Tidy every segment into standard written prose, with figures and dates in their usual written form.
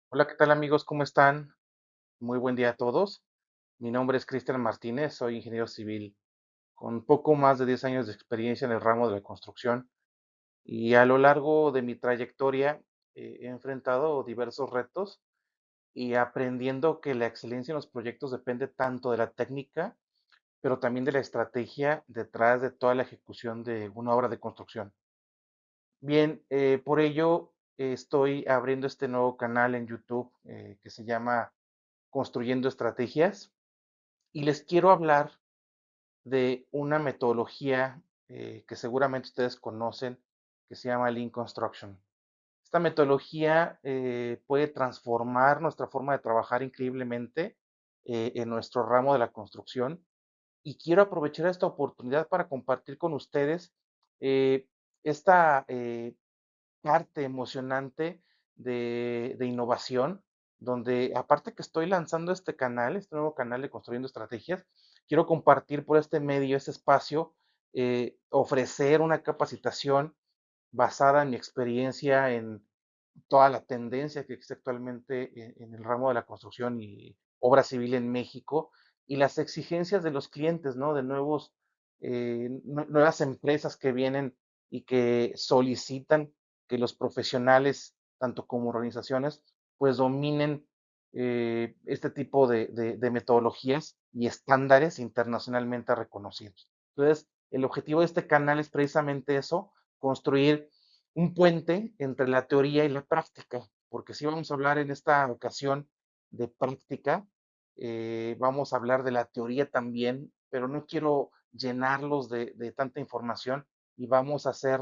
Hola, ¿qué tal amigos? ¿Cómo están? Muy buen día a todos. Mi nombre es Cristian Martínez, soy ingeniero civil con poco más de 10 años de experiencia en el ramo de la construcción y a lo largo de mi trayectoria he enfrentado diversos retos y aprendiendo que la excelencia en los proyectos depende tanto de la técnica, pero también de la estrategia detrás de toda la ejecución de una obra de construcción. Bien, por ello estoy abriendo este nuevo canal en YouTube que se llama Construyendo Estrategias y les quiero hablar de una metodología que seguramente ustedes conocen que se llama Lean Construction. Esta metodología puede transformar nuestra forma de trabajar increíblemente en nuestro ramo de la construcción y quiero aprovechar esta oportunidad para compartir con ustedes eh, esta parte emocionante de innovación, donde aparte que estoy lanzando este canal, este nuevo canal de Construyendo Estrategias, quiero compartir por este medio, este espacio, ofrecer una capacitación basada en mi experiencia en toda la tendencia que existe actualmente en el ramo de la construcción y obra civil en México y las exigencias de los clientes, ¿no? De nuevas empresas que vienen y que solicitan que los profesionales, tanto como organizaciones, pues dominen este tipo de metodologías y estándares internacionalmente reconocidos. Entonces, el objetivo de este canal es precisamente eso, construir un puente entre la teoría y la práctica, porque si vamos a hablar en esta ocasión de práctica, vamos a hablar de la teoría también, pero no quiero llenarlos de tanta información y vamos a hacer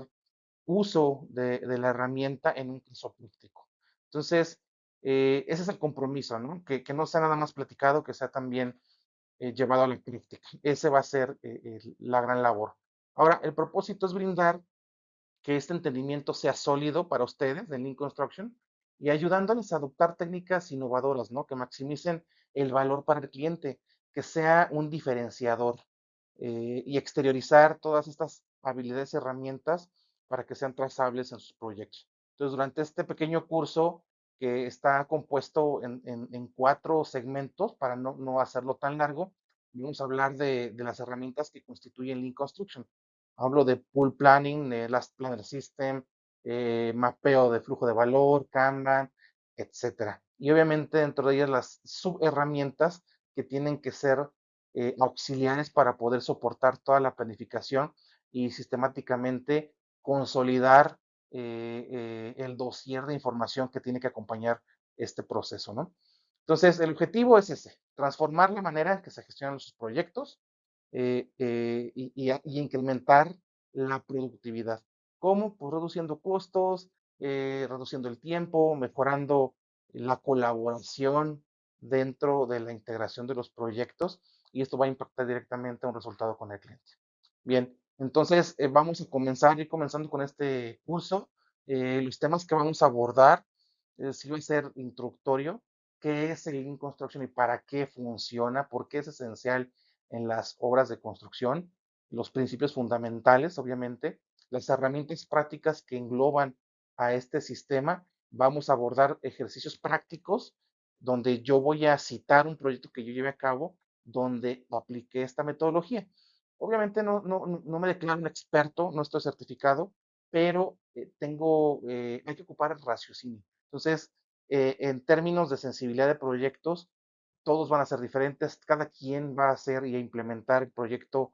uso de la herramienta en un caso práctico. Entonces, ese es el compromiso, ¿no? Que no sea nada más platicado, que sea también llevado a la práctica. Ese va a ser la gran labor. Ahora, el propósito es brindar que este entendimiento sea sólido para ustedes de Lean Construction y ayudándoles a adoptar técnicas innovadoras, ¿no? Que maximicen el valor para el cliente, que sea un diferenciador y exteriorizar todas estas habilidades y herramientas para que sean trazables en sus proyectos. Entonces, durante este pequeño curso que está compuesto en 4 segmentos, para no hacerlo tan largo, vamos a hablar de las herramientas que constituyen Lean Construction. Hablo de pool planning, Last Planner System, mapeo de flujo de valor, Kanban, etcétera. Y obviamente dentro de ellas las subherramientas que tienen que ser auxiliares para poder soportar toda la planificación y sistemáticamente consolidar el dossier de información que tiene que acompañar este proceso, ¿no? Entonces, el objetivo es ese, transformar la manera en que se gestionan sus proyectos y incrementar la productividad. ¿Cómo? Pues reduciendo costos, reduciendo el tiempo, mejorando la colaboración dentro de la integración de los proyectos y esto va a impactar directamente a un resultado con el cliente. Bien, entonces vamos a comenzar, ir comenzando con este curso. Los temas que vamos a abordar, sí va a ser introductorio, qué es el Lean Construction y para qué funciona, por qué es esencial en las obras de construcción, los principios fundamentales, obviamente, las herramientas prácticas que engloban a este sistema. Vamos a abordar ejercicios prácticos donde yo voy a citar un proyecto que yo lleve a cabo donde apliqué esta metodología. Obviamente no me declaro un experto, no estoy certificado, pero hay que ocupar el raciocinio. Entonces, en términos de sensibilidad de proyectos, todos van a ser diferentes, cada quien va a hacer y a implementar el proyecto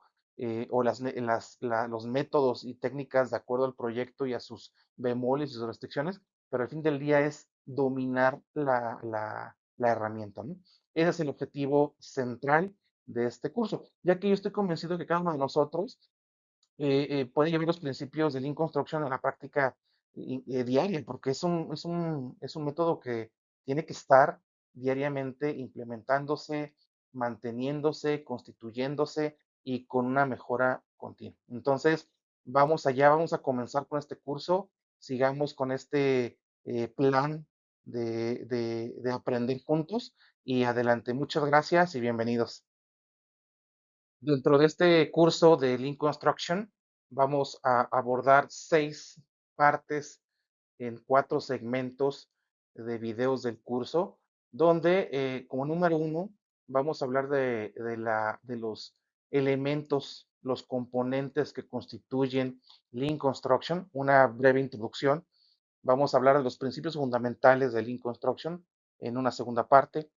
o los métodos y técnicas de acuerdo al proyecto y a sus bemoles y sus restricciones, pero al fin del día es dominar la herramienta, ¿no? Ese es el objetivo central de este curso, ya que yo estoy convencido que cada uno de nosotros puede llevar los principios de Lean Construction a la práctica diaria, porque es un método que tiene que estar diariamente implementándose, manteniéndose, constituyéndose y con una mejora continua. Entonces, vamos allá, vamos a comenzar con este curso, sigamos con este plan de aprender juntos y adelante. Muchas gracias y bienvenidos. Dentro de este curso de Lean Construction vamos a abordar 6 partes en 4 segmentos de videos del curso, donde como número uno vamos a hablar de los elementos, los componentes que constituyen Lean Construction, una breve introducción. Vamos a hablar de los principios fundamentales de Lean Construction en una segunda parte.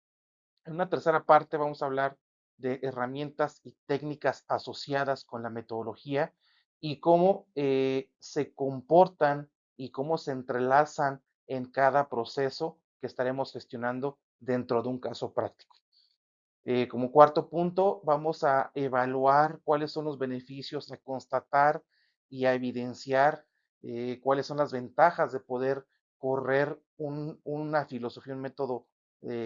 En una tercera parte vamos a hablar de herramientas y técnicas asociadas con la metodología y cómo se comportan y cómo se entrelazan en cada proceso que estaremos gestionando dentro de un caso práctico. Como cuarto punto, vamos a evaluar cuáles son los beneficios, a constatar y a evidenciar cuáles son las ventajas de poder correr una filosofía, un método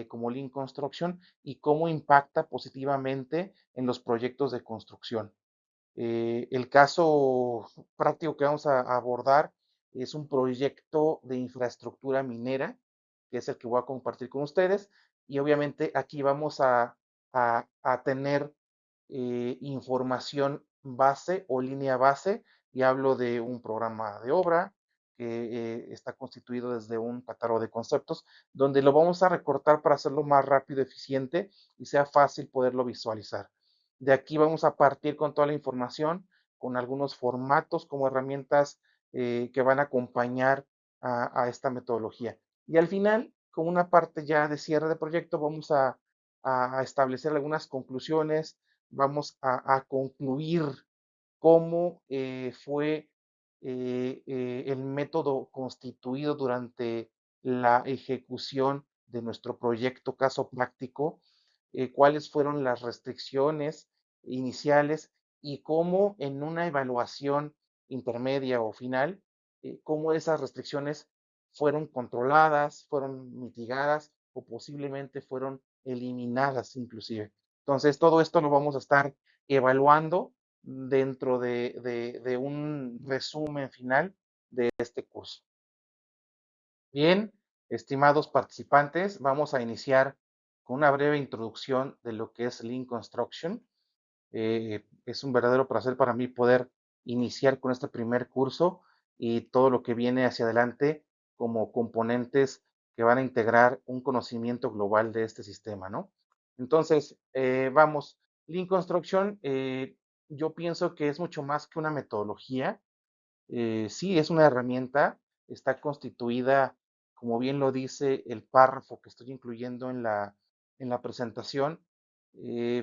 como Lean Construction y cómo impacta positivamente en los proyectos de construcción. El caso práctico que vamos a abordar es un proyecto de infraestructura minera, que es el que voy a compartir con ustedes. Y obviamente aquí vamos a tener información base o línea base, y hablo de un programa de obra que está constituido desde un catálogo de conceptos, donde lo vamos a recortar para hacerlo más rápido, eficiente y sea fácil poderlo visualizar. De aquí vamos a partir con toda la información, con algunos formatos como herramientas que van a acompañar a esta metodología. Y al final, con una parte ya de cierre de proyecto, vamos a establecer algunas conclusiones, vamos a concluir cómo fue el método constituido durante la ejecución de nuestro proyecto caso práctico, cuáles fueron las restricciones iniciales y cómo en una evaluación intermedia o final, cómo esas restricciones fueron controladas, fueron mitigadas o posiblemente fueron eliminadas inclusive. Entonces, todo esto lo vamos a estar evaluando dentro de un resumen final de este curso. Bien, estimados participantes, vamos a iniciar con una breve introducción de lo que es Lean Construction. Es un verdadero placer para mí poder iniciar con este primer curso y todo lo que viene hacia adelante como componentes que van a integrar un conocimiento global de este sistema, ¿no? Entonces, vamos, Lean Construction, yo pienso que es mucho más que una metodología. Sí, es una herramienta, está constituida, como bien lo dice el párrafo que estoy incluyendo en la presentación,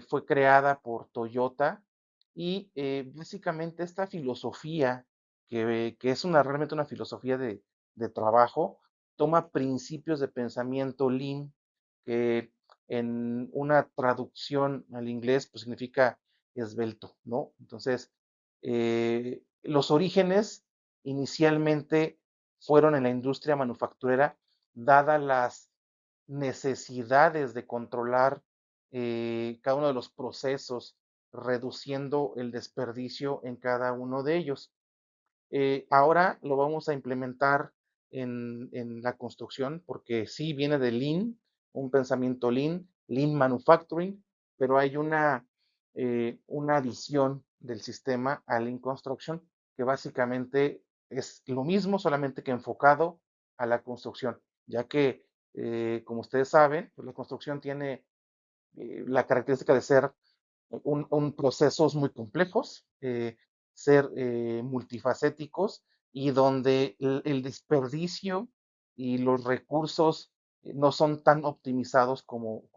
fue creada por Toyota y básicamente esta filosofía, que es realmente una filosofía de trabajo, toma principios de pensamiento Lean, que en una traducción al inglés pues significa esbelto, ¿no? Entonces, los orígenes inicialmente fueron en la industria manufacturera, dadas las necesidades de controlar cada uno de los procesos, reduciendo el desperdicio en cada uno de ellos. Ahora lo vamos a implementar en la construcción, porque sí viene de Lean, un pensamiento Lean, Lean Manufacturing, pero hay una adición del sistema a Lean Construction que básicamente es lo mismo, solamente que enfocado a la construcción, ya que, como ustedes saben, pues la construcción tiene la característica de ser procesos muy complejos, ser multifacéticos y donde el desperdicio y los recursos no son tan optimizados como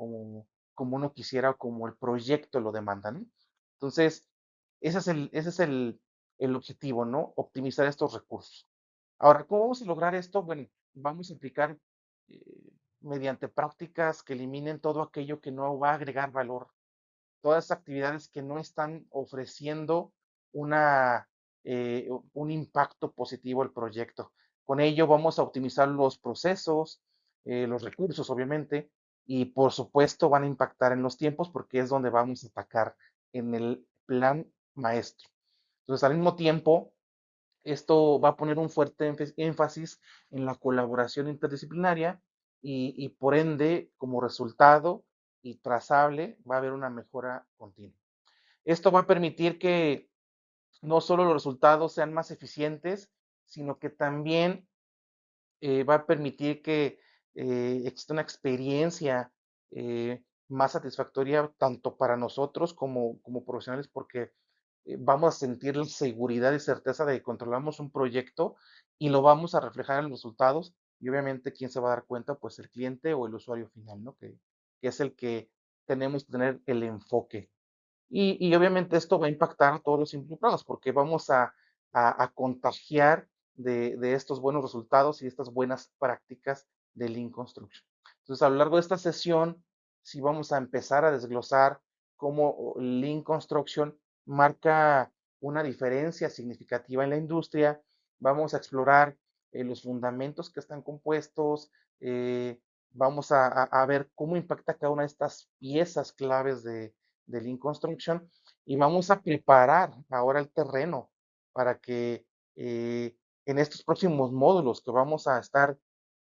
uno quisiera o como el proyecto lo demanda, ¿no? Entonces, ese es el objetivo, ¿no? Optimizar estos recursos. Ahora, ¿cómo vamos a lograr esto? Bueno, vamos a aplicar eh, mediante prácticas que eliminen todo aquello que no va a agregar valor, todas esas actividades que no están ofreciendo una, un impacto positivo al proyecto. Con ello vamos a optimizar los procesos, los recursos, obviamente, y por supuesto van a impactar en los tiempos porque es donde vamos a atacar en el plan maestro. Entonces, al mismo tiempo, esto va a poner un fuerte énfasis en la colaboración interdisciplinaria y por ende, como resultado y trazable, va a haber una mejora continua. Esto va a permitir que no solo los resultados sean más eficientes, sino que también va a permitir que existe una experiencia más satisfactoria tanto para nosotros como profesionales porque vamos a sentir la seguridad y certeza de que controlamos un proyecto y lo vamos a reflejar en los resultados y obviamente quién se va a dar cuenta, pues el cliente o el usuario final, ¿no? Que es el que tenemos que tener el enfoque. Y obviamente esto va a impactar a todos los involucrados porque vamos a contagiar de estos buenos resultados y estas buenas prácticas de Lean Construction. Entonces, a lo largo de esta sesión, sí vamos a empezar a desglosar cómo Lean Construction marca una diferencia significativa en la industria. Vamos a explorar los fundamentos que están compuestos, vamos a ver cómo impacta cada una de estas piezas claves de Lean Construction y vamos a preparar ahora el terreno para que en estos próximos módulos que vamos a estar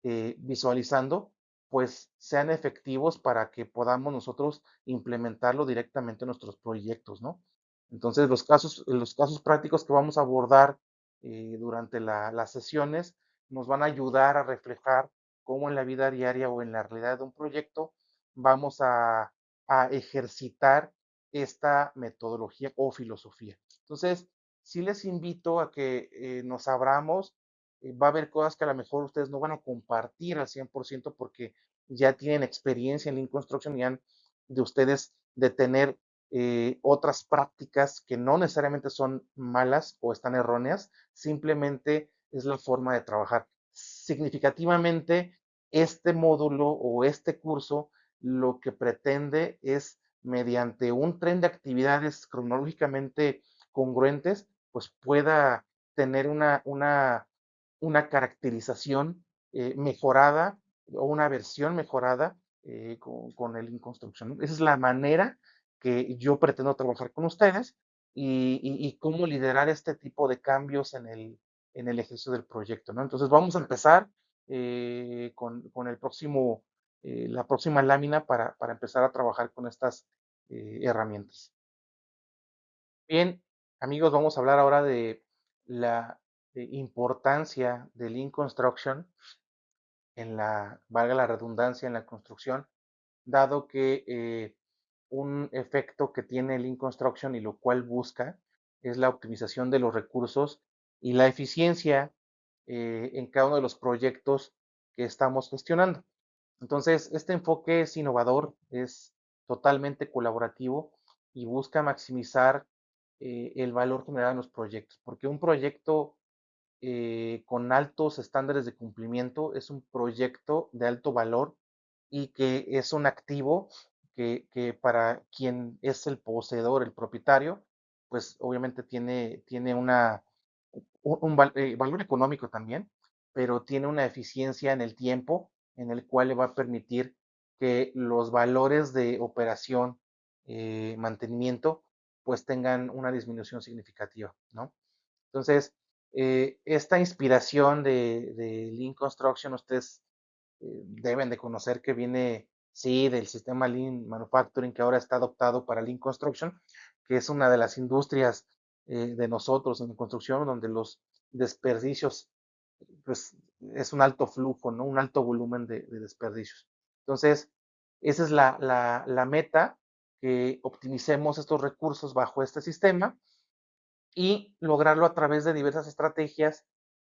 visualizando, pues sean efectivos para que podamos nosotros implementarlo directamente en nuestros proyectos, ¿no? Entonces, los casos prácticos que vamos a abordar durante las sesiones nos van a ayudar a reflejar cómo en la vida diaria o en la realidad de un proyecto vamos a ejercitar esta metodología o filosofía. Entonces, sí les invito a que nos abramos, va a haber cosas que a lo mejor ustedes no van a compartir al 100% porque ya tienen experiencia en Lean Construction y han de ustedes de tener otras prácticas que no necesariamente son malas o están erróneas, simplemente es la forma de trabajar. Significativamente, este módulo o este curso lo que pretende es, mediante un tren de actividades cronológicamente congruentes, pues pueda tener una caracterización mejorada o una versión mejorada con el InConstruction. Esa es la manera que yo pretendo trabajar con ustedes y cómo liderar este tipo de cambios en el ejercicio del proyecto, ¿no? Entonces vamos a empezar con el próximo, la próxima lámina para empezar a trabajar con estas herramientas. Bien, amigos, vamos a hablar ahora de la importancia del Lean Construction en valga la redundancia, en la construcción, dado que un efecto que tiene el Lean Construction y lo cual busca es la optimización de los recursos y la eficiencia en cada uno de los proyectos que estamos gestionando. Entonces, este enfoque es innovador, es totalmente colaborativo y busca maximizar el valor generado en los proyectos, porque un proyecto con altos estándares de cumplimiento es un proyecto de alto valor y que es un activo que para quien es el poseedor, el propietario, pues obviamente tiene valor económico también, pero tiene una eficiencia en el tiempo en el cual le va a permitir que los valores de operación, mantenimiento, pues tengan una disminución significativa, ¿no? Entonces, esta inspiración de Lean Construction, ustedes deben de conocer que viene, sí, del sistema Lean Manufacturing que ahora está adoptado para Lean Construction, que es una de las industrias de nosotros en construcción, donde los desperdicios, pues, es un alto flujo, ¿no? Un alto volumen de desperdicios. Entonces, esa es la meta, que optimicemos estos recursos bajo este sistema y lograrlo a través de diversas estrategias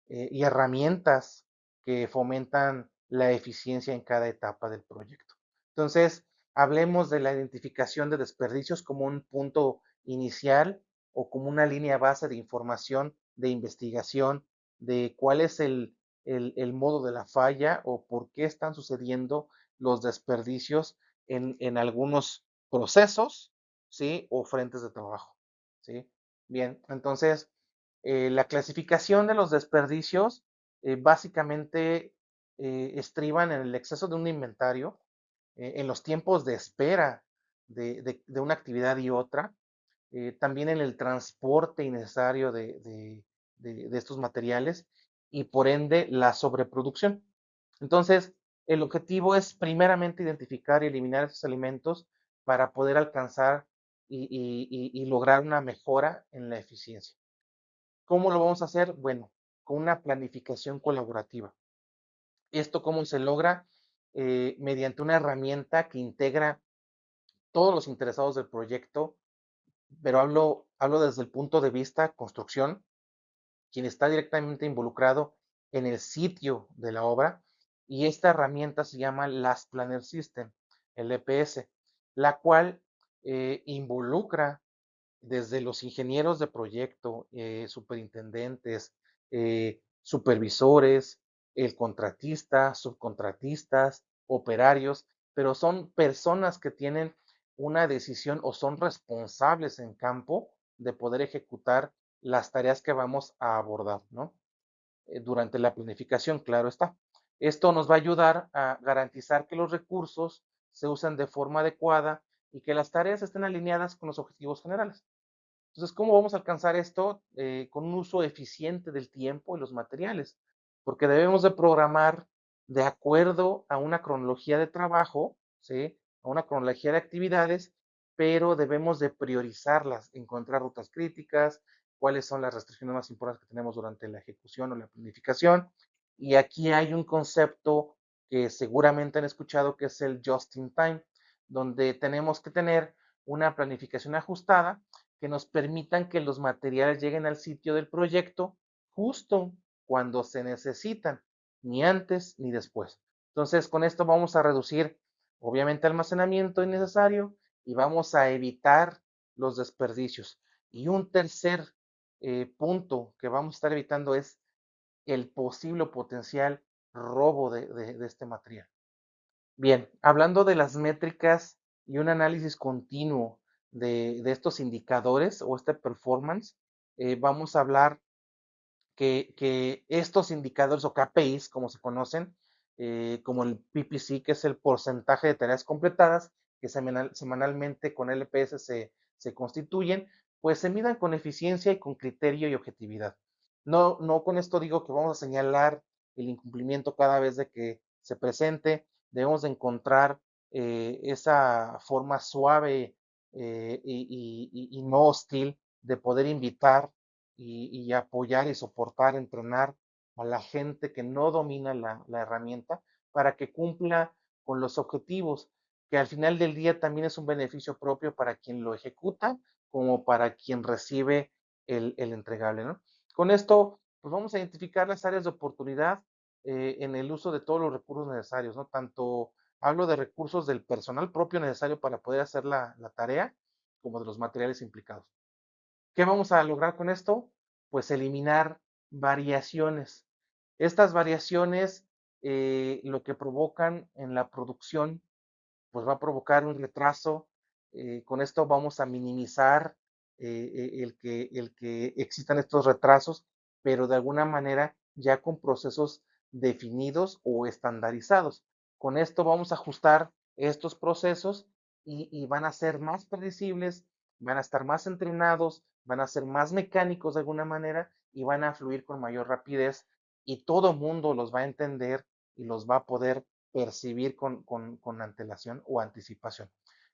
y herramientas que fomentan la eficiencia en cada etapa del proyecto. Entonces, hablemos de la identificación de desperdicios como un punto inicial o como una línea base de información, de investigación, de cuál es el modo de la falla o por qué están sucediendo los desperdicios en algunos procesos, ¿sí? O frentes de trabajo, ¿sí? Bien, entonces, la clasificación de los desperdicios básicamente estriban en el exceso de un inventario, en los tiempos de espera de una actividad y otra, también en el transporte innecesario de estos materiales y por ende la sobreproducción. Entonces, el objetivo es primeramente identificar y eliminar esos alimentos para poder alcanzar y lograr una mejora en la eficiencia. ¿Cómo lo vamos a hacer? Bueno, con una planificación colaborativa. ¿Esto cómo se logra? mediante una herramienta que integra todos los interesados del proyecto, pero hablo desde el punto de vista construcción, quien está directamente involucrado en el sitio de la obra, y esta herramienta se llama Last Planner System, LPS, la cual involucra desde los ingenieros de proyecto, superintendentes, supervisores, el contratista, subcontratistas, operarios, pero son personas que tienen una decisión o son responsables en campo de poder ejecutar las tareas que vamos a abordar, ¿no? Durante la planificación, claro está. Esto nos va a ayudar a garantizar que los recursos se usen de forma adecuada y que las tareas estén alineadas con los objetivos generales. Entonces, ¿cómo vamos a alcanzar esto? Con un uso eficiente del tiempo y los materiales, porque debemos de programar de acuerdo a una cronología de trabajo, ¿sí? A una cronología de actividades, pero debemos de priorizarlas, encontrar rutas críticas, cuáles son las restricciones más importantes que tenemos durante la ejecución o la planificación. Y aquí hay un concepto que seguramente han escuchado que es el just in time, donde tenemos que tener una planificación ajustada que nos permitan que los materiales lleguen al sitio del proyecto justo cuando se necesitan, ni antes ni después. Entonces, con esto vamos a reducir, obviamente, almacenamiento innecesario y vamos a evitar los desperdicios. Y un tercer punto que vamos a estar evitando es el posible o potencial robo de este material. Bien, hablando de las métricas y un análisis continuo de estos indicadores o este performance, vamos a hablar que estos indicadores o KPIs, como se conocen, como el PPC, que es el porcentaje de tareas completadas, que semanalmente con LPS se constituyen, pues se midan con eficiencia y con criterio y objetividad. No con esto digo que vamos a señalar el incumplimiento cada vez de que se presente, debemos de encontrar esa forma suave y no hostil de poder invitar y apoyar y soportar, entrenar a la gente que no domina la herramienta para que cumpla con los objetivos, que al final del día también es un beneficio propio para quien lo ejecuta como para quien recibe el entregable, ¿no? Con esto, pues vamos a identificar las áreas de oportunidad en el uso de todos los recursos necesarios, ¿no? Tanto hablo de recursos del personal propio necesario para poder hacer la tarea, como de los materiales implicados. ¿Qué vamos a lograr con esto? Pues eliminar variaciones. Estas variaciones lo que provocan en la producción, pues va a provocar un retraso. Con esto vamos a minimizar el que existan estos retrasos, pero de alguna manera ya con procesos definidos o estandarizados. Con esto vamos a ajustar estos procesos y van a ser más predecibles, van a estar más entrenados, van a ser más mecánicos de alguna manera y van a fluir con mayor rapidez y todo mundo los va a entender y los va a poder percibir con antelación o anticipación.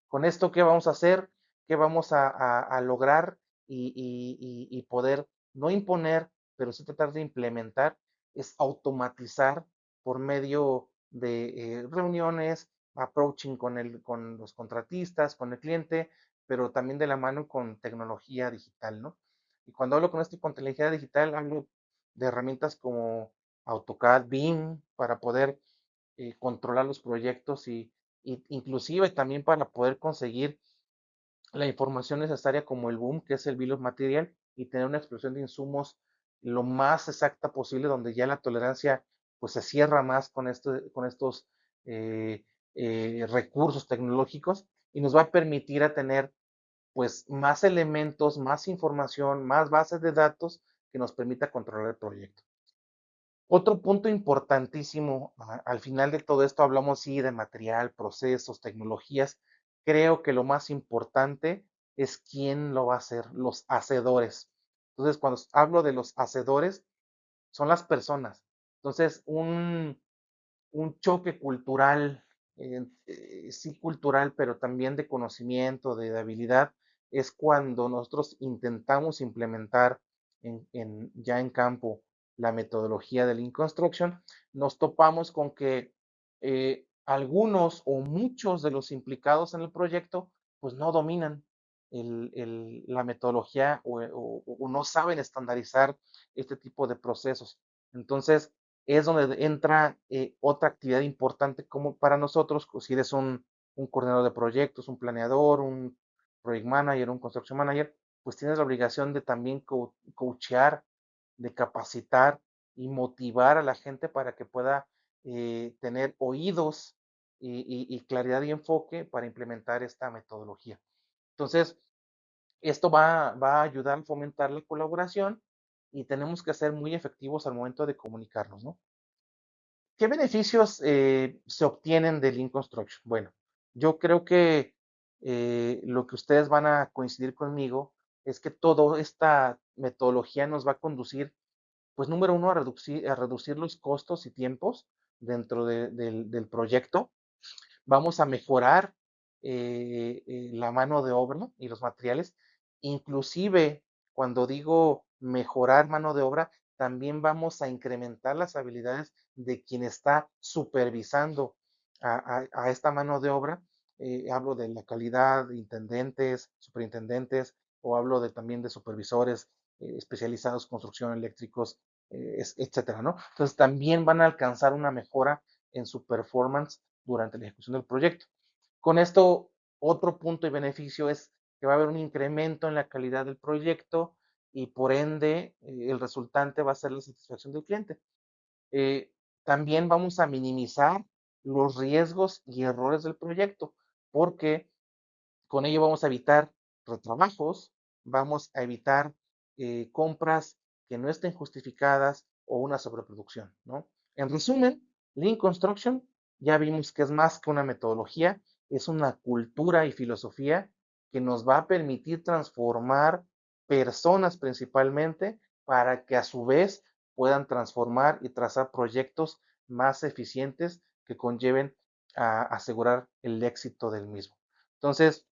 Con esto, ¿qué vamos a hacer? ¿Qué vamos a lograr y poder no imponer, pero sí tratar de implementar? Es automatizar por medio de reuniones, approaching con los contratistas, con el cliente, pero también de la mano con tecnología digital, ¿no? Y cuando hablo con esto con tecnología digital, hablo de herramientas como AutoCAD, BIM, para poder controlar los proyectos y inclusive también para poder conseguir la información necesaria como el boom, que es el bill of material, y tener una expresión de insumos lo más exacta posible, donde ya la tolerancia pues se cierra más con estos recursos tecnológicos y nos va a permitir a tener pues más elementos, más información, más bases de datos que nos permita controlar el proyecto. Otro punto importantísimo, al final de todo esto hablamos sí de material, procesos, tecnologías. Creo que lo más importante es quién lo va a hacer, los hacedores. Entonces, cuando hablo de los hacedores, son las personas. Entonces, un choque cultural, sí cultural, pero también de conocimiento, de habilidad, es cuando nosotros intentamos implementar ya en campo la metodología de Lean Construction, nos topamos con que algunos o muchos de los implicados en el proyecto, pues no dominan la metodología o no saben estandarizar este tipo de procesos. Entonces, es donde entra otra actividad importante como para nosotros, si eres un coordinador de proyectos, un planeador, un project manager, un construction manager, pues tienes la obligación de también coachear, de capacitar y motivar a la gente para que pueda tener oídos y claridad y enfoque para implementar esta metodología. Entonces, esto va a ayudar a fomentar la colaboración y tenemos que ser muy efectivos al momento de comunicarnos, ¿no? ¿Qué beneficios se obtienen de Lean Construction? Bueno, yo creo que lo que ustedes van a coincidir conmigo es que toda esta metodología nos va a conducir, pues número uno, a reducir los costos y tiempos dentro del proyecto. Vamos a mejorar la mano de obra y los materiales. Inclusive, cuando digo mejorar mano de obra, también vamos a incrementar las habilidades de quien está supervisando a esta mano de obra. Hablo de la calidad, intendentes, superintendentes, o hablo también de supervisores especializados, construcción, eléctricos, etcétera, ¿no? Entonces también van a alcanzar una mejora en su performance durante la ejecución del proyecto. Con esto, otro punto y beneficio es que va a haber un incremento en la calidad del proyecto y por ende el resultante va a ser la satisfacción del cliente. Eh, También vamos a minimizar los riesgos y errores del proyecto porque con ello vamos a evitar retrabajos, vamos a evitar compras que no estén justificadas o una sobreproducción, ¿no? En resumen, Lean Construction ya vimos que es más que una metodología, es una cultura y filosofía que nos va a permitir transformar personas principalmente para que a su vez puedan transformar y trazar proyectos más eficientes que conlleven a asegurar el éxito del mismo. Entonces,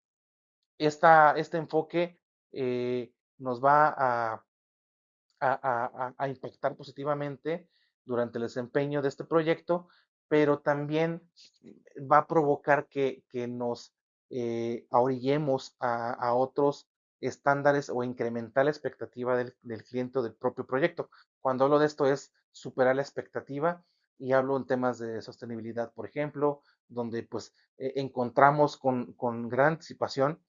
este enfoque nos va a impactar positivamente durante el desempeño de este proyecto, pero también va a provocar que nos ahorillemos a otros estándares o incrementar la expectativa del cliente o del propio proyecto. Cuando hablo de esto es superar la expectativa y hablo en temas de sostenibilidad, por ejemplo, donde pues encontramos con gran anticipación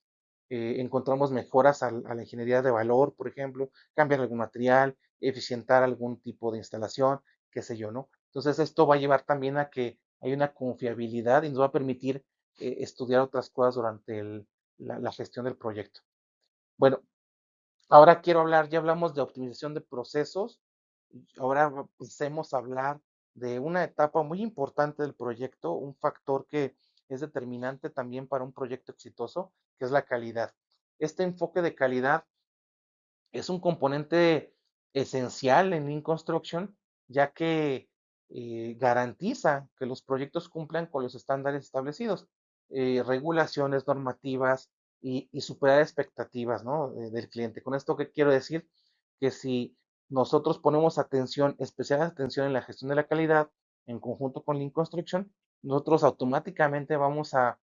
encontramos mejoras a la ingeniería de valor, por ejemplo, cambiar algún material, eficientar algún tipo de instalación, qué sé yo, ¿no? Entonces esto va a llevar también a que hay una confiabilidad y nos va a permitir estudiar otras cosas durante la gestión del proyecto. Bueno, ahora quiero hablar, ya hablamos de optimización de procesos, ahora pasemos a hablar de una etapa muy importante del proyecto, un factor que es determinante también para un proyecto exitoso, que es la calidad. Este enfoque de calidad es un componente esencial en Lean Construction, ya que garantiza que los proyectos cumplan con los estándares establecidos, regulaciones, normativas y superar expectativas, ¿no? Del cliente. Con esto, ¿qué quiero decir? Que si nosotros ponemos atención, especial atención en la gestión de la calidad, en conjunto con Lean Construction, nosotros automáticamente vamos a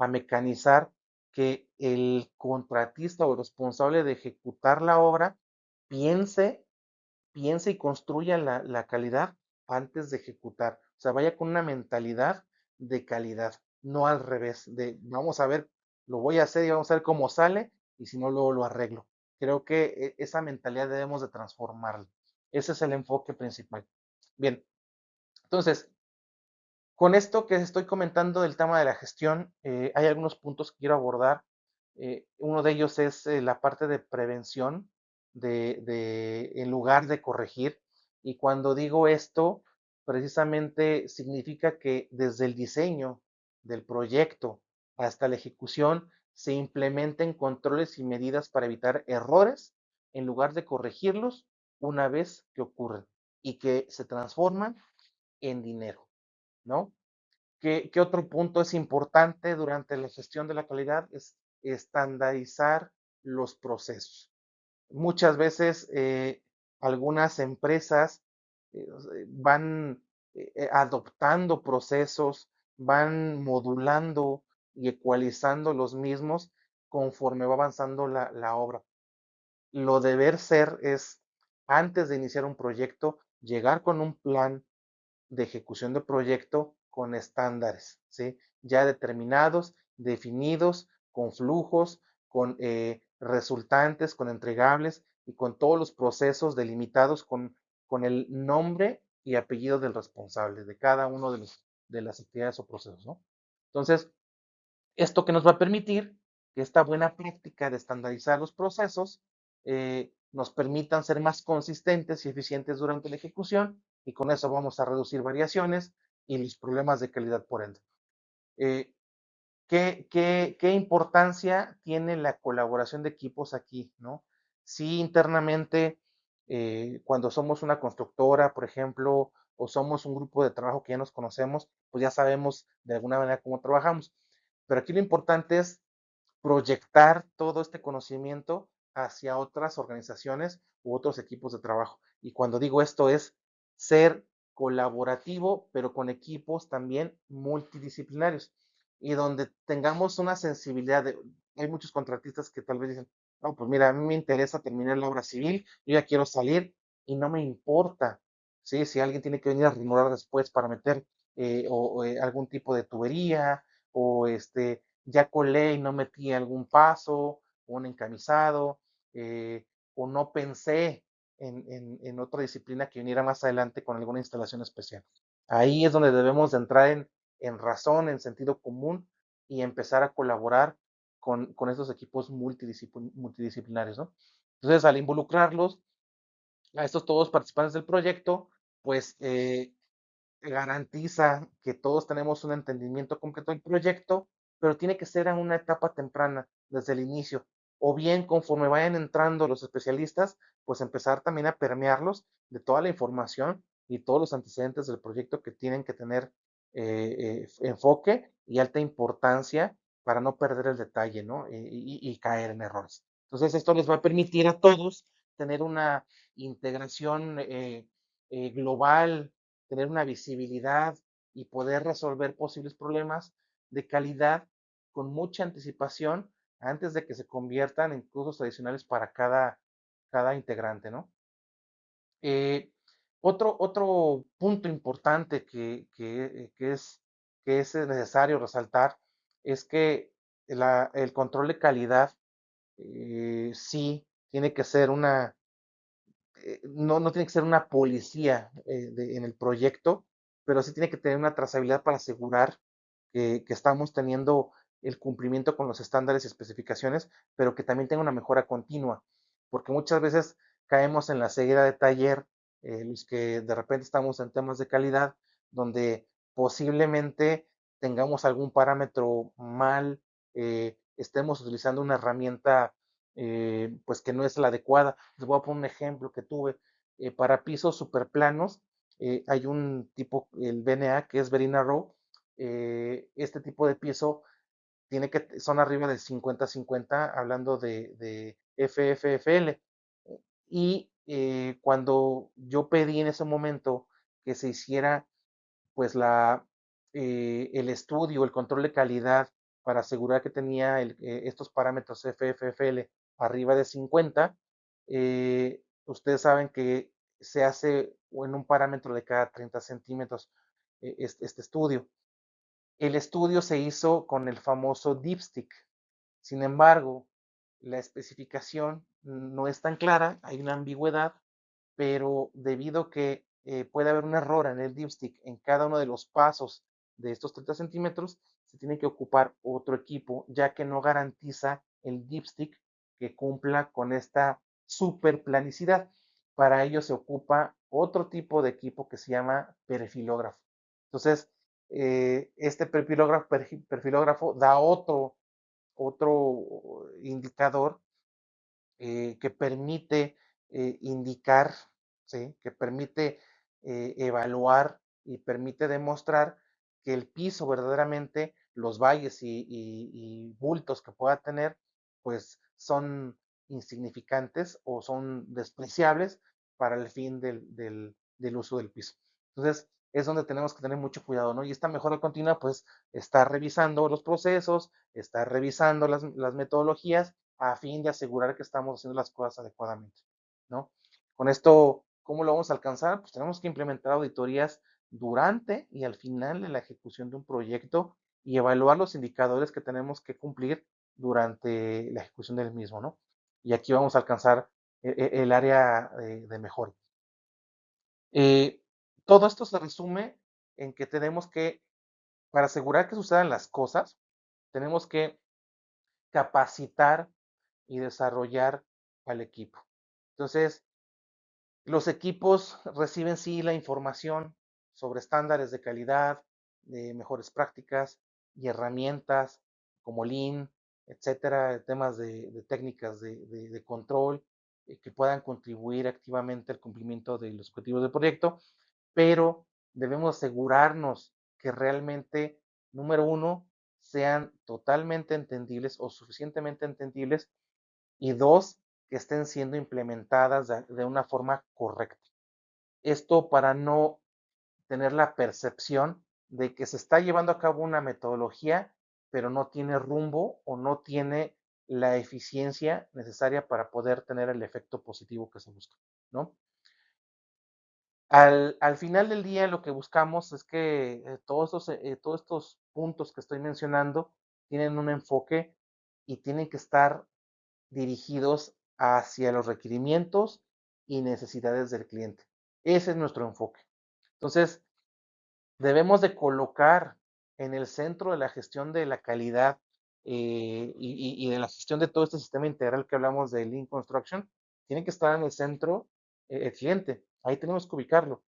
mecanizar que el contratista o el responsable de ejecutar la obra piense, piense y construya la calidad antes de ejecutar. O sea, vaya con una mentalidad de calidad, no al revés, de vamos a ver, lo voy a hacer y vamos a ver cómo sale y si no, luego lo arreglo. Creo que esa mentalidad debemos de transformarla. Ese es el enfoque principal. Bien, entonces, con esto que estoy comentando del tema de la gestión, hay algunos puntos que quiero abordar. Uno de ellos es la parte de prevención en lugar de corregir. Y cuando digo esto, precisamente significa que desde el diseño del proyecto hasta la ejecución se implementen controles y medidas para evitar errores en lugar de corregirlos una vez que ocurren y que se transforman en dinero, ¿no? ¿Qué otro punto es importante durante la gestión de la calidad? Es estandarizar los procesos. Muchas veces algunas empresas van adoptando procesos van modulando y ecualizando los mismos conforme va avanzando la obra. Lo deber ser es, antes de iniciar un proyecto, llegar con un plan de ejecución de proyecto con estándares, ¿sí? Ya determinados, definidos, con flujos, con resultantes, con entregables y con todos los procesos delimitados con el nombre y apellido del responsable de cada uno de las actividades o procesos, ¿no? Entonces, esto que nos va a permitir que esta buena práctica de estandarizar los procesos nos permitan ser más consistentes y eficientes durante la ejecución y con eso vamos a reducir variaciones y los problemas de calidad por ende. Eh, ¿Qué importancia tiene la colaboración de equipos aquí, ¿no? Sí, internamente, cuando somos una constructora, por ejemplo, o somos un grupo de trabajo que ya nos conocemos, pues ya sabemos de alguna manera cómo trabajamos. Pero aquí lo importante es proyectar todo este conocimiento hacia otras organizaciones u otros equipos de trabajo. Y cuando digo esto es ser colaborativo, pero con equipos también multidisciplinarios y donde tengamos una sensibilidad de, hay muchos contratistas que tal vez dicen, no, pues mira, a mí me interesa terminar la obra civil, yo ya quiero salir y no me importa, ¿sí? Si alguien tiene que venir a remodelar después para meter algún tipo de tubería o ya colé y no metí algún paso, un encamisado, o no pensé en otra disciplina que viniera más adelante con alguna instalación especial. Ahí es donde debemos de entrar en razón, en sentido común y empezar a colaborar con estos equipos multidisciplinarios, ¿no? Entonces, al involucrarlos, a estos todos participantes del proyecto, pues garantiza que todos tenemos un entendimiento completo del proyecto, pero tiene que ser en una etapa temprana, desde el inicio. O bien, conforme vayan entrando los especialistas, pues empezar también a permearlos de toda la información y todos los antecedentes del proyecto que tienen que tener enfoque y alta importancia para no perder el detalle, ¿no? Y caer en errores. Entonces, esto les va a permitir a todos tener una integración global, tener una visibilidad y poder resolver posibles problemas de calidad con mucha anticipación antes de que se conviertan en cursos adicionales para cada integrante, ¿no? Eh, otro punto importante que es necesario resaltar es que el control de calidad sí tiene que ser no tiene que ser una policía en el proyecto, pero sí tiene que tener una trazabilidad para asegurar que estamos teniendo el cumplimiento con los estándares y especificaciones, pero que también tenga una mejora continua, porque muchas veces caemos en la ceguera de taller, los que de repente estamos en temas de calidad, donde posiblemente tengamos algún parámetro mal, estemos utilizando una herramienta pues que no es la adecuada. Les voy a poner un ejemplo que tuve. Para pisos superplanos, hay un tipo, el BNA, que es Very Narrow. Este tipo de piso son arriba del 50-50, hablando de FFFL. Y cuando yo pedí en ese momento que se hiciera pues el estudio, el control de calidad para asegurar que tenía estos parámetros FFFL arriba de 50, ustedes saben que se hace en un parámetro de cada 30 centímetros este estudio. El estudio se hizo con el famoso dipstick. Sin embargo, la especificación no es tan clara, hay una ambigüedad, pero debido a que puede haber un error en el dipstick en cada uno de los pasos de estos 30 centímetros, se tiene que ocupar otro equipo, ya que no garantiza el dipstick que cumpla con esta superplanicidad. Para ello se ocupa otro tipo de equipo que se llama perfilógrafo. Entonces, este perfilógrafo da otro indicador que permite indicar, ¿sí? Que permite evaluar y permite demostrar que el piso verdaderamente, los valles y bultos que pueda tener, pues son insignificantes o son despreciables para el fin del uso del piso. Entonces, es donde tenemos que tener mucho cuidado, ¿no? Y esta mejora continua, pues, está revisando los procesos, está revisando las metodologías a fin de asegurar que estamos haciendo las cosas adecuadamente, ¿no? Con esto, ¿cómo lo vamos a alcanzar? Pues tenemos que implementar auditorías durante y al final de la ejecución de un proyecto y evaluar los indicadores que tenemos que cumplir durante la ejecución del mismo, ¿no? Y aquí vamos a alcanzar el área de mejora. Eh, Todo esto se resume en que tenemos que, para asegurar que sucedan las cosas, tenemos que capacitar y desarrollar al equipo. Entonces, los equipos reciben sí la información sobre estándares de calidad, de mejores prácticas y herramientas como Lean, etcétera, temas de técnicas de control que puedan contribuir activamente al cumplimiento de los objetivos del proyecto, pero debemos asegurarnos que realmente, número uno, sean totalmente entendibles o suficientemente entendibles y dos, que estén siendo implementadas de una forma correcta. Esto para no tener la percepción de que se está llevando a cabo una metodología, pero no tiene rumbo o no tiene la eficiencia necesaria para poder tener el efecto positivo que se busca, ¿no? Al final del día lo que buscamos es que todos estos puntos que estoy mencionando tienen un enfoque y tienen que estar dirigidos hacia los requerimientos y necesidades del cliente. Ese es nuestro enfoque. Entonces, debemos de colocar en el centro de la gestión de la calidad y de la gestión de todo este sistema integral que hablamos de Lean Construction, tiene que estar en el centro el cliente. Ahí tenemos que ubicarlo.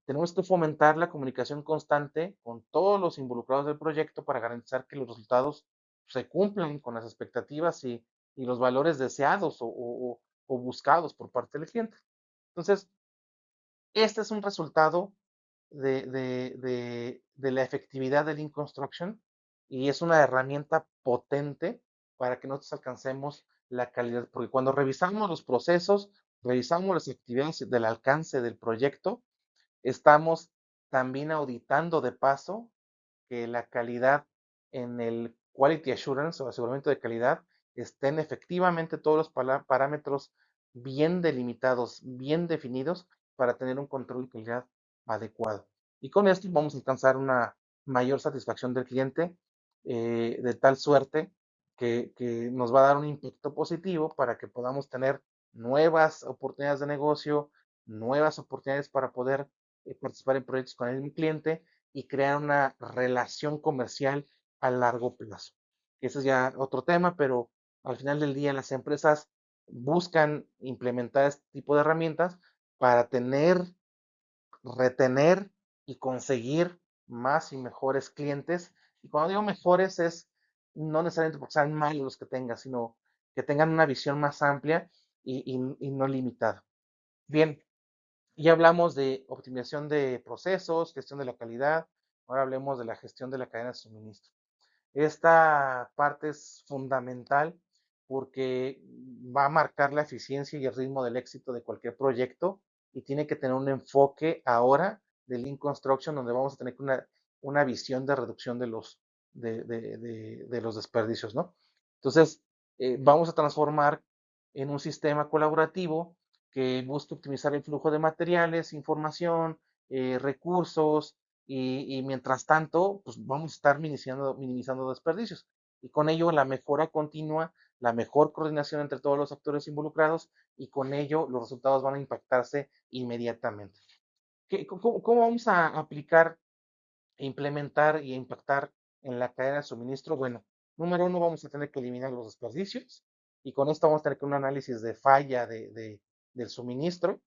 Tenemos que fomentar la comunicación constante con todos los involucrados del proyecto para garantizar que los resultados se cumplan con las expectativas y los valores deseados o buscados por parte del cliente. Entonces, este es un resultado de la efectividad del Lean Construction y es una herramienta potente para que nosotros alcancemos la calidad, porque cuando revisamos los procesos, revisamos las actividades del alcance del proyecto, estamos también auditando de paso que la calidad en el quality assurance o aseguramiento de calidad estén efectivamente todos los parámetros bien delimitados, bien definidos para tener un control de calidad adecuado. Y con esto vamos a alcanzar una mayor satisfacción del cliente de tal suerte que nos va a dar un impacto positivo para que podamos tener nuevas oportunidades de negocio, nuevas oportunidades para poder participar en proyectos con el cliente y crear una relación comercial a largo plazo. Ese es ya otro tema, pero al final del día las empresas buscan implementar este tipo de herramientas para tener, retener y conseguir más y mejores clientes. Y cuando digo mejores es no necesariamente porque sean malos los que tengan, sino que tengan una visión más amplia y no limitada. Bien, ya hablamos de optimización de procesos, gestión de la calidad, ahora hablemos de la gestión de la cadena de suministro. Esta parte es fundamental porque va a marcar la eficiencia y el ritmo del éxito de cualquier proyecto y tiene que tener un enfoque ahora de Lean Construction donde vamos a tener una visión de reducción de los desperdicios, ¿no? Entonces, vamos a transformar en un sistema colaborativo que busque optimizar el flujo de materiales, información, recursos, y mientras tanto, pues vamos a estar minimizando desperdicios. Y con ello la mejora continua, la mejor coordinación entre todos los actores involucrados y con ello los resultados van a impactarse inmediatamente. ¿Cómo vamos a aplicar implementar y impactar en la cadena de suministro? Bueno, número uno, vamos a tener que eliminar los desperdicios y con esto vamos a tener que un análisis de falla del suministro.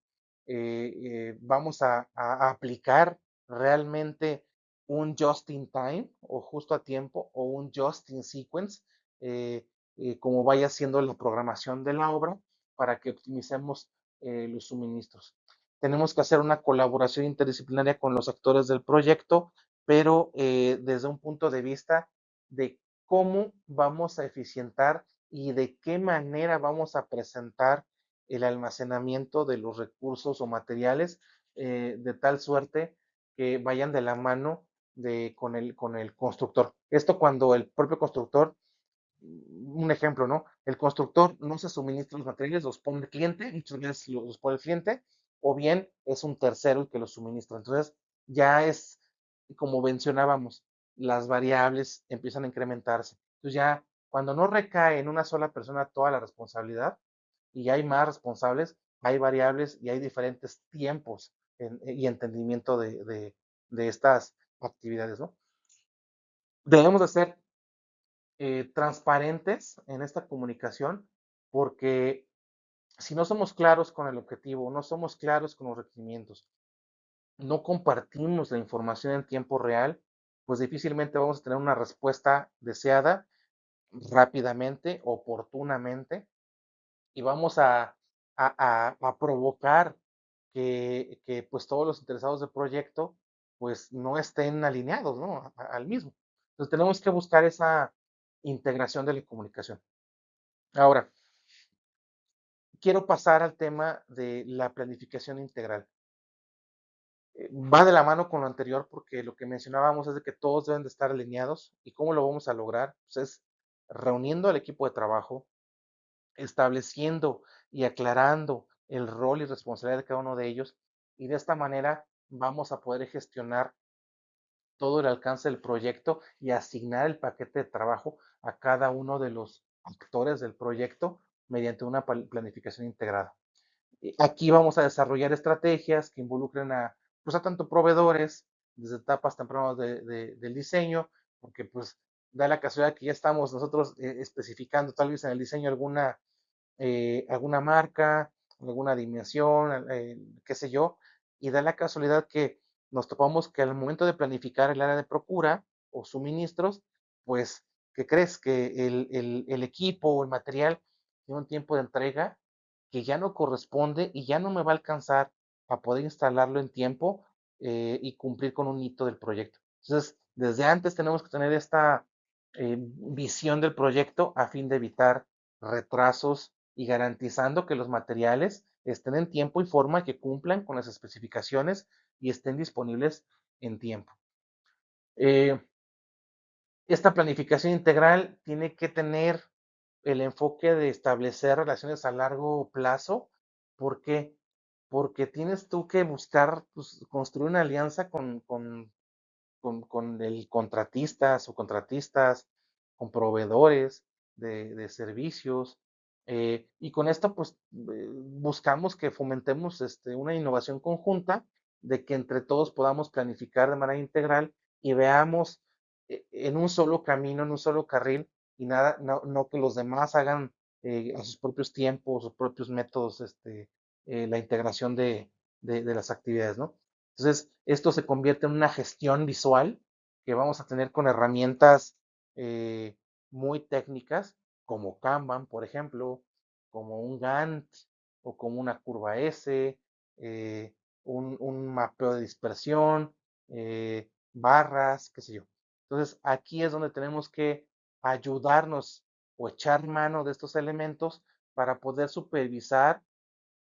Vamos a aplicar realmente un just in time o justo a tiempo o un just in sequence, como vaya siendo la programación de la obra para que optimicemos los suministros. Tenemos que hacer una colaboración interdisciplinaria con los actores del proyecto pero desde un punto de vista de cómo vamos a eficientar y de qué manera vamos a presentar el almacenamiento de los recursos o materiales de tal suerte que vayan de la mano con el constructor. Esto cuando el propio constructor, un ejemplo, ¿no? El constructor no se suministra los materiales, los pone el cliente, muchas veces los pone el cliente, o bien es un tercero el que los suministra. Entonces, ya es, como mencionábamos, las variables empiezan a incrementarse. Entonces, ya cuando no recae en una sola persona toda la responsabilidad y hay más responsables, hay variables y hay diferentes tiempos y entendimiento de estas actividades, ¿no? Debemos de ser transparentes en esta comunicación, porque si no somos claros con el objetivo, no somos claros con los requerimientos, no compartimos la información en tiempo real, pues difícilmente vamos a tener una respuesta deseada rápidamente, oportunamente, y vamos a provocar que, pues todos los interesados del proyecto pues no estén alineados, ¿no? Al mismo. Entonces tenemos que buscar esa integración de la comunicación. Ahora, quiero pasar al tema de la planificación integral. Va de la mano con lo anterior porque lo que mencionábamos es de que todos deben de estar alineados. ¿Y cómo lo vamos a lograr? Pues es reuniendo al equipo de trabajo, estableciendo y aclarando el rol y responsabilidad de cada uno de ellos, y de esta manera vamos a poder gestionar todo el alcance del proyecto y asignar el paquete de trabajo a cada uno de los actores del proyecto mediante una planificación integrada. Aquí vamos a desarrollar estrategias que involucren pues a tanto proveedores desde etapas tempranas del diseño, porque pues da la casualidad que ya estamos nosotros especificando tal vez en el diseño alguna marca, alguna dimensión, qué sé yo, y da la casualidad que nos topamos que al momento de planificar el área de procura o suministros, pues, ¿qué crees? Que el equipo o el material tiene un tiempo de entrega que ya no corresponde y ya no me va a alcanzar a poder instalarlo en tiempo y cumplir con un hito del proyecto. Entonces, desde antes tenemos que tener esta visión del proyecto a fin de evitar retrasos y garantizando que los materiales estén en tiempo y forma, que cumplan con las especificaciones y estén disponibles en tiempo. Eh, esta planificación integral tiene que tener el enfoque de establecer relaciones a largo plazo. ¿Por qué? Porque tienes tú que buscar pues, construir una alianza con el contratista, subcontratistas, con proveedores de servicios. Y con esto, pues, buscamos que fomentemos una innovación conjunta, de que entre todos podamos planificar de manera integral y veamos en un solo camino, en un solo carril, y nada, no que los demás hagan a sus propios tiempos, sus propios métodos, la integración de las actividades, ¿no? Entonces, esto se convierte en una gestión visual que vamos a tener con herramientas eh, muy técnicas, como Kanban, por ejemplo, como un Gantt o como una curva S, un mapeo de dispersión, barras, qué sé yo. Entonces, aquí es donde tenemos que ayudarnos o echar mano de estos elementos para poder supervisar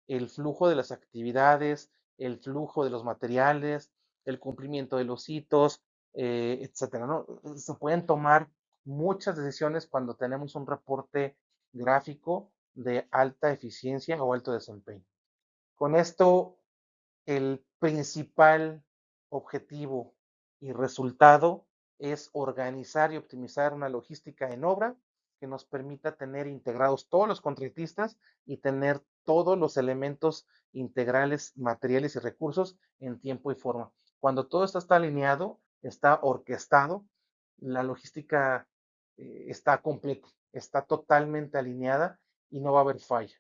el flujo de las actividades, el flujo de los materiales, el cumplimiento de los hitos, etcétera, ¿no? Se pueden tomar muchas decisiones cuando tenemos un reporte gráfico de alta eficiencia o alto desempeño. Con esto, el principal objetivo y resultado es organizar y optimizar una logística en obra que nos permita tener integrados todos los contratistas y tener todos los elementos integrales, materiales y recursos en tiempo y forma. Cuando todo esto está alineado, está orquestado, la logística está completa, está totalmente alineada y no va a haber falla,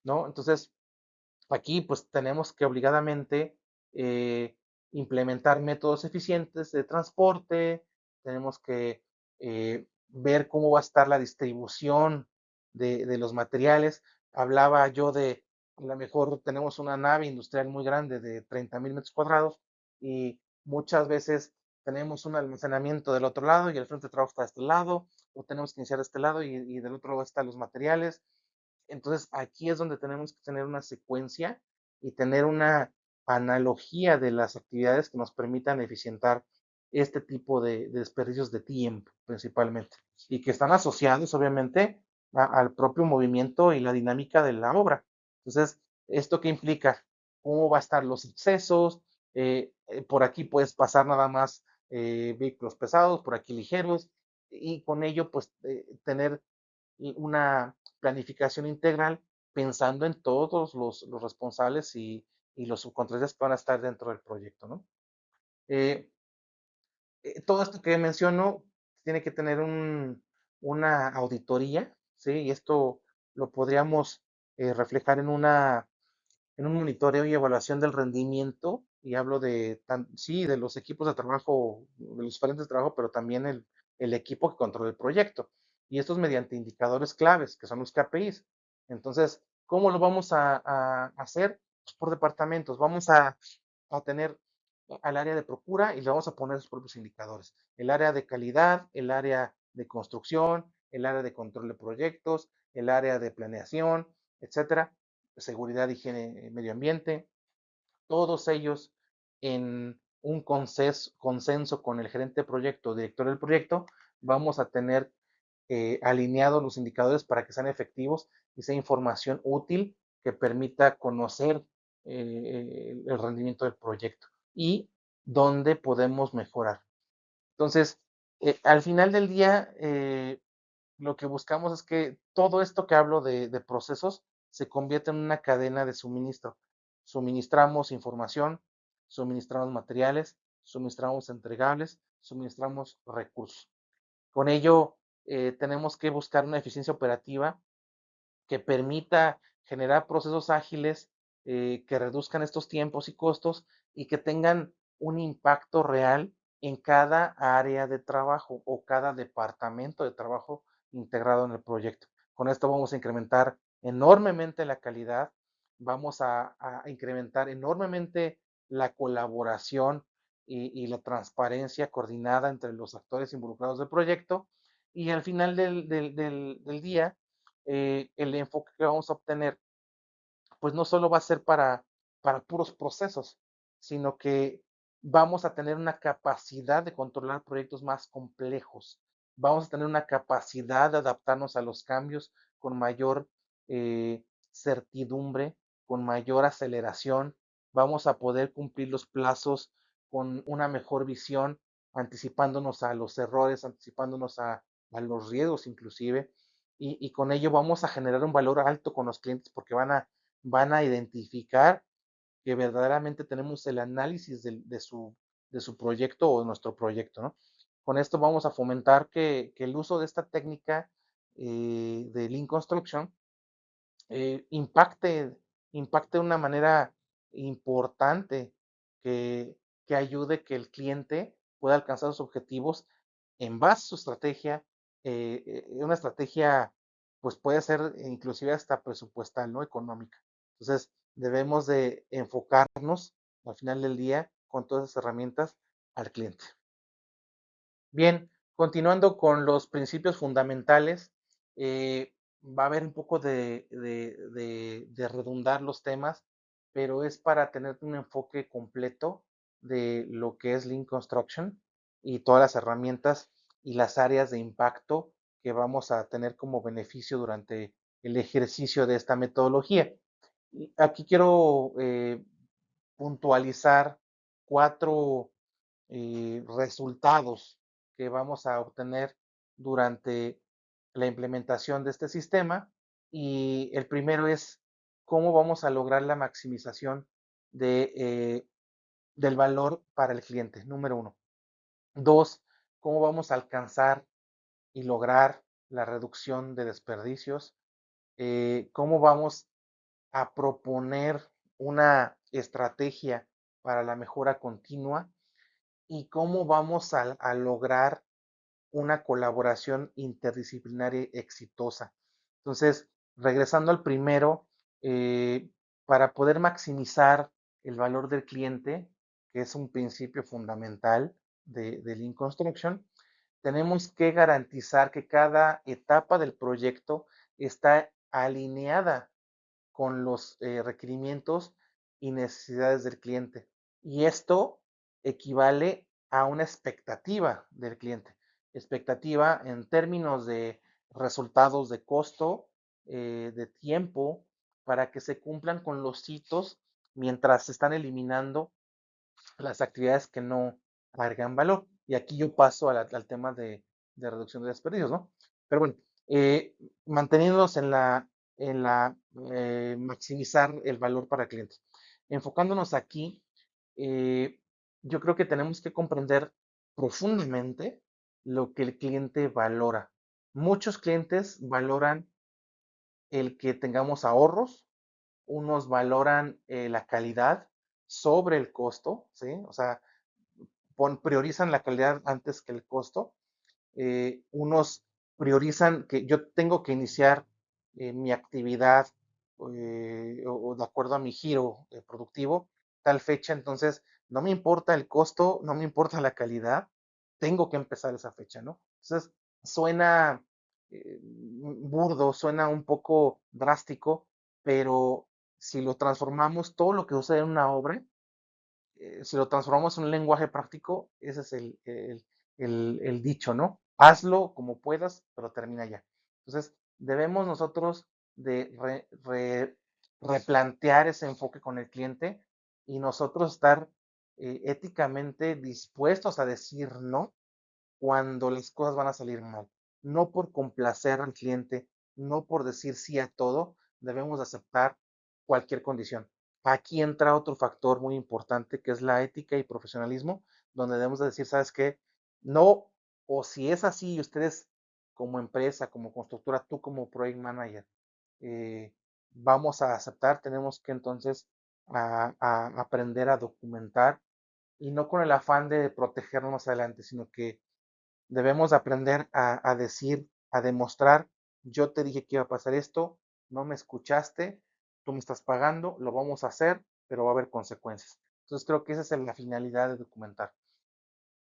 ¿no? Entonces, aquí pues tenemos que obligadamente eh, implementar métodos eficientes de transporte, tenemos que ver cómo va a estar la distribución de los materiales. Hablaba yo de, a lo mejor tenemos una nave industrial muy grande de 30,000 metros cuadrados y muchas veces tenemos un almacenamiento del otro lado y el frente de trabajo está de este lado, o tenemos que iniciar de este lado y del otro lado están los materiales. Entonces, aquí es donde tenemos que tener una secuencia y tener una analogía de las actividades que nos permitan eficientar este tipo de desperdicios de tiempo principalmente y que están asociados obviamente al propio movimiento y la dinámica de la obra. Entonces, ¿esto qué implica? ¿Cómo va a estar los accesos? Por aquí puedes pasar nada más vehículos pesados, por aquí ligeros, y con ello pues tener una planificación integral pensando en todos los responsables y los subcontratistas que van a estar dentro del proyecto, ¿no? Eh, todo esto que menciono tiene que tener una auditoría, ¿sí? Y esto lo podríamos reflejar en un monitoreo y evaluación del rendimiento, y hablo de, sí, de los equipos de trabajo, de los diferentes de trabajo, pero también el equipo que controla el proyecto. Y esto es mediante indicadores claves, que son los KPIs. Entonces, ¿cómo lo vamos a hacer? Pues por departamentos. Vamos a tener al área de procura y le vamos a poner sus propios indicadores. El área de calidad, el área de construcción, el área de control de proyectos, el área de planeación, etcétera, seguridad, higiene, medio ambiente, todos ellos en un consenso con el gerente de proyecto, director del proyecto, vamos a tener alineados los indicadores para que sean efectivos y sea información útil que permita conocer el rendimiento del proyecto y dónde podemos mejorar. Entonces, al final del día, lo que buscamos es que todo esto que hablo de procesos se convierta en una cadena de suministro. Suministramos información, suministramos materiales, suministramos entregables, suministramos recursos. Con ello, tenemos que buscar una eficiencia operativa que permita generar procesos ágiles, que reduzcan estos tiempos y costos y que tengan un impacto real en cada área de trabajo o cada departamento de trabajo integrado en el proyecto. Con esto vamos a incrementar enormemente la calidad, vamos a incrementar enormemente la colaboración y la transparencia coordinada entre los actores involucrados del proyecto y al final del día el enfoque que vamos a obtener, pues no solo va a ser para puros procesos, sino que vamos a tener una capacidad de controlar proyectos más complejos. Vamos a tener una capacidad de adaptarnos a los cambios con mayor certidumbre, con mayor aceleración. Vamos a poder cumplir los plazos con una mejor visión, anticipándonos a los errores, anticipándonos a los riesgos inclusive y con ello vamos a generar un valor alto con los clientes porque van a identificar que verdaderamente tenemos el análisis de su proyecto o de nuestro proyecto, ¿no? Con esto vamos a fomentar que el uso de esta técnica de Lean Construction impacte de una manera importante que, que ayude que el cliente pueda alcanzar sus objetivos en base a su estrategia. Una estrategia, pues puede ser inclusive hasta presupuestal, ¿no? Económica. Entonces, debemos de enfocarnos al final del día con todas esas herramientas al cliente. Bien, continuando con los principios fundamentales, va a haber un poco de redundar los temas, pero es para tener un enfoque completo de lo que es Lean Construction y todas las herramientas y las áreas de impacto que vamos a tener como beneficio durante el ejercicio de esta metodología. Y aquí quiero puntualizar cuatro resultados que vamos a obtener durante la implementación de este sistema. Y el primero es cómo vamos a lograr la maximización del valor para el cliente, número uno. Dos, cómo vamos a alcanzar y lograr la reducción de desperdicios. Cómo vamos a proponer una estrategia para la mejora continua y cómo vamos a lograr una colaboración interdisciplinaria exitosa. Entonces, regresando al primero, eh, para poder maximizar el valor del cliente, que es un principio fundamental de Lean Construction, tenemos que garantizar que cada etapa del proyecto está alineada con los requerimientos y necesidades del cliente. Y esto equivale a una expectativa del cliente. Expectativa en términos de resultados de costo, de tiempo, para que se cumplan con los hitos mientras se están eliminando las actividades que no agregan valor. Y aquí yo paso al tema de reducción de desperdicios, ¿no? Pero bueno, eh, manteniéndonos en la maximizar el valor para clientes. Enfocándonos aquí, eh, yo creo que tenemos que comprender profundamente lo que el cliente valora. Muchos clientes valoran el que tengamos ahorros, unos valoran la calidad sobre el costo, ¿sí? O sea, priorizan la calidad antes que el costo. Unos priorizan que yo tengo que iniciar mi actividad o de acuerdo a mi giro productivo, tal fecha, entonces no me importa el costo, no me importa la calidad, tengo que empezar esa fecha, ¿no? Entonces suena burdo, suena un poco drástico, pero si lo transformamos, todo lo que sucede en una obra si lo transformamos en un lenguaje práctico, ese es el dicho, ¿no? Hazlo como puedas, pero termina ya. Entonces, debemos nosotros de replantear ese enfoque con el cliente y nosotros estar éticamente dispuestos a decir no cuando las cosas van a salir mal. No por complacer al cliente, no por decir sí a todo, debemos aceptar cualquier condición. Aquí entra otro factor muy importante que es la ética y profesionalismo, donde debemos de decir, ¿sabes qué? No, o si es así y ustedes como empresa, como constructora, tú como project manager, vamos a aceptar, tenemos que entonces aprender a documentar y no con el afán de protegernos más adelante, sino que debemos aprender a decir, a demostrar, yo te dije que iba a pasar esto, no me escuchaste, tú me estás pagando, lo vamos a hacer, pero va a haber consecuencias. Entonces creo que esa es la finalidad de documentar.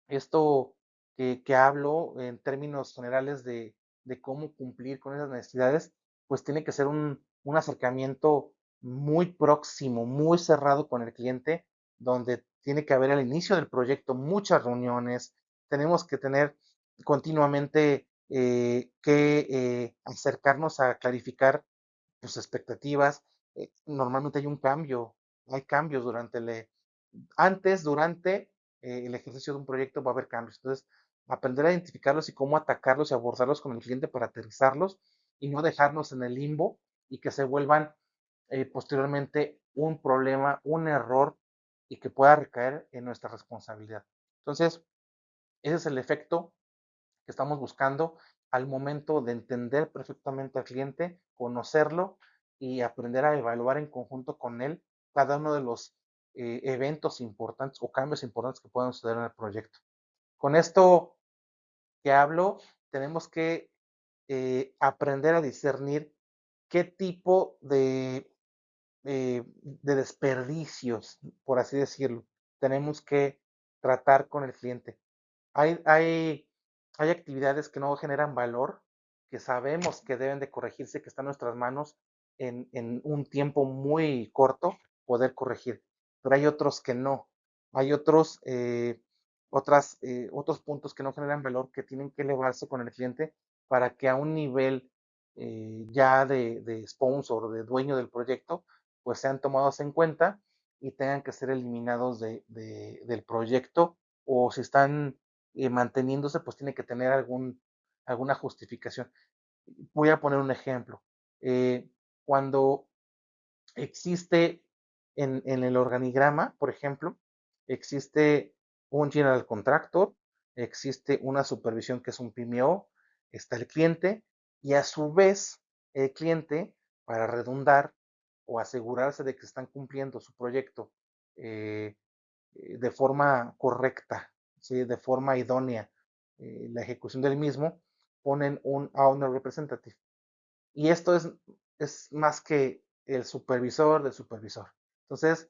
Esto que hablo en términos generales de cómo cumplir con esas necesidades, pues tiene que ser un acercamiento muy próximo, muy cerrado con el cliente, donde tiene que haber al inicio del proyecto muchas reuniones, tenemos que tener continuamente que acercarnos a clarificar sus expectativas. Normalmente hay un cambio, hay cambios antes, durante el ejercicio de un proyecto va a haber cambios. Entonces, aprender a identificarlos y cómo atacarlos y abordarlos con el cliente para aterrizarlos y no dejarnos en el limbo y que se vuelvan posteriormente un problema, un error y que pueda recaer en nuestra responsabilidad. Entonces, ese es el efecto que estamos buscando al momento de entender perfectamente al cliente, conocerlo y aprender a evaluar en conjunto con él cada uno de los eventos importantes o cambios importantes que puedan suceder en el proyecto. Con esto que hablo, tenemos que aprender a discernir qué tipo de desperdicios, por así decirlo, tenemos que tratar con el cliente. Hay, hay, hay actividades que no generan valor, que sabemos que deben de corregirse, que están en nuestras manos en un tiempo muy corto poder corregir, pero hay otros que no. Hay otros puntos que no generan valor que tienen que elevarse con el cliente para que a un nivel ya de sponsor, de dueño del proyecto, pues sean tomados en cuenta y tengan que ser eliminados del proyecto o si están manteniéndose, pues tiene que tener alguna justificación. Voy a poner un ejemplo. Cuando existe en el organigrama, por ejemplo, existe un general contractor, existe una supervisión que es un PMO, está el cliente y a su vez el cliente, para redundar o asegurarse de que están cumpliendo su proyecto eh, de forma correcta, ¿sí? De forma idónea, la ejecución del mismo, ponen un owner representative. Y esto es más que el supervisor del supervisor. Entonces,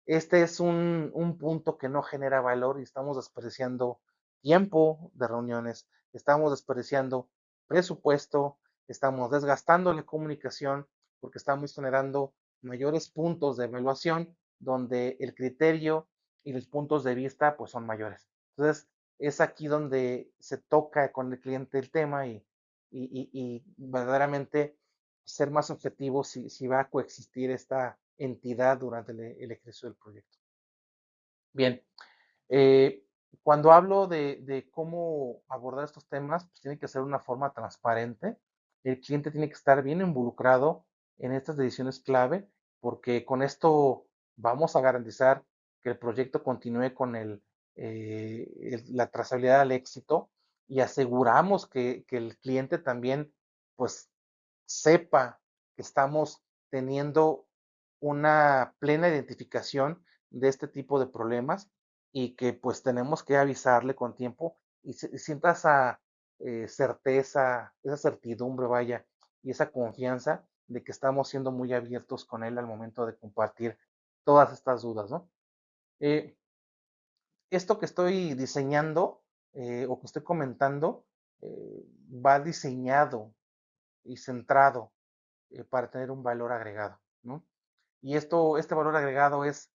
este es un punto que no genera valor y estamos desperdiciando tiempo de reuniones, estamos desperdiciando presupuesto, estamos desgastando la comunicación porque estamos generando mayores puntos de evaluación donde el criterio y los puntos de vista pues son mayores. Entonces, es aquí donde se toca con el cliente el tema y verdaderamente ser más objetivo si va a coexistir esta entidad durante el ejercicio del proyecto. Bien, eh, cuando hablo de cómo abordar estos temas, pues tiene que ser de una forma transparente. El cliente tiene que estar bien involucrado en estas decisiones clave, porque con esto vamos a garantizar que el proyecto continúe con la trazabilidad al éxito y aseguramos que el cliente también, pues, sepa que estamos teniendo una plena identificación de este tipo de problemas y que pues tenemos que avisarle con tiempo y sienta esa certeza, esa certidumbre, vaya, y esa confianza de que estamos siendo muy abiertos con él al momento de compartir todas estas dudas, ¿no? Eh, Esto que estoy diseñando o que estoy comentando va diseñado y centrado para tener un valor agregado, ¿no? Y este valor agregado es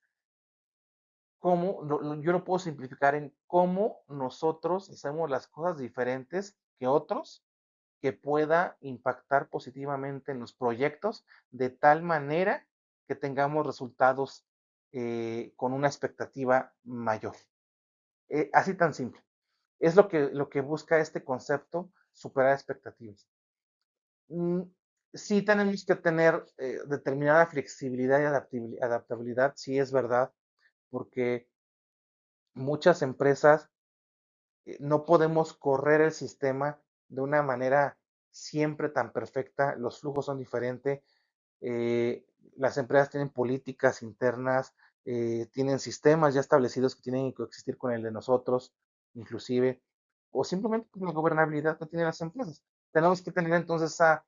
cómo, yo lo puedo simplificar en cómo nosotros hacemos las cosas diferentes que otros que pueda impactar positivamente en los proyectos de tal manera que tengamos resultados con una expectativa mayor. Así tan simple. Es lo que busca este concepto, superar expectativas. Mm, sí tenemos que tener determinada flexibilidad y adaptabilidad, sí es verdad, porque muchas empresas no podemos correr el sistema de una manera siempre tan perfecta, los flujos son diferentes, eh, las empresas tienen políticas internas, tienen sistemas ya establecidos que tienen que coexistir con el de nosotros, inclusive, o simplemente con la gobernabilidad que tienen las empresas. Tenemos que tener entonces esa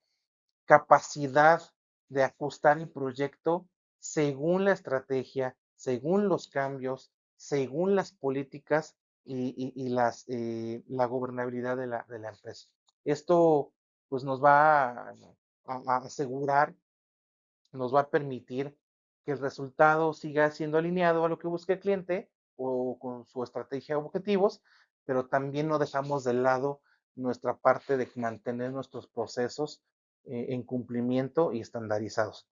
capacidad de ajustar el proyecto según la estrategia, según los cambios, según las políticas la gobernabilidad de la empresa. Esto pues nos va a asegurar, nos va a permitir que el resultado siga siendo alineado a lo que busca el cliente o con su estrategia o objetivos, pero también no dejamos de lado nuestra parte de mantener nuestros procesos en cumplimiento y estandarizados.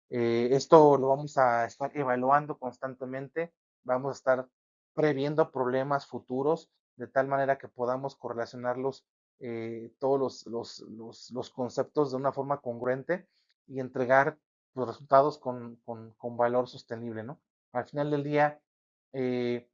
Esto lo vamos a estar evaluando constantemente, vamos a estar previendo problemas futuros de tal manera que podamos correlacionarlos todos los conceptos de una forma congruente y entregar los resultados con valor sostenible, ¿no? Al final del día, eh,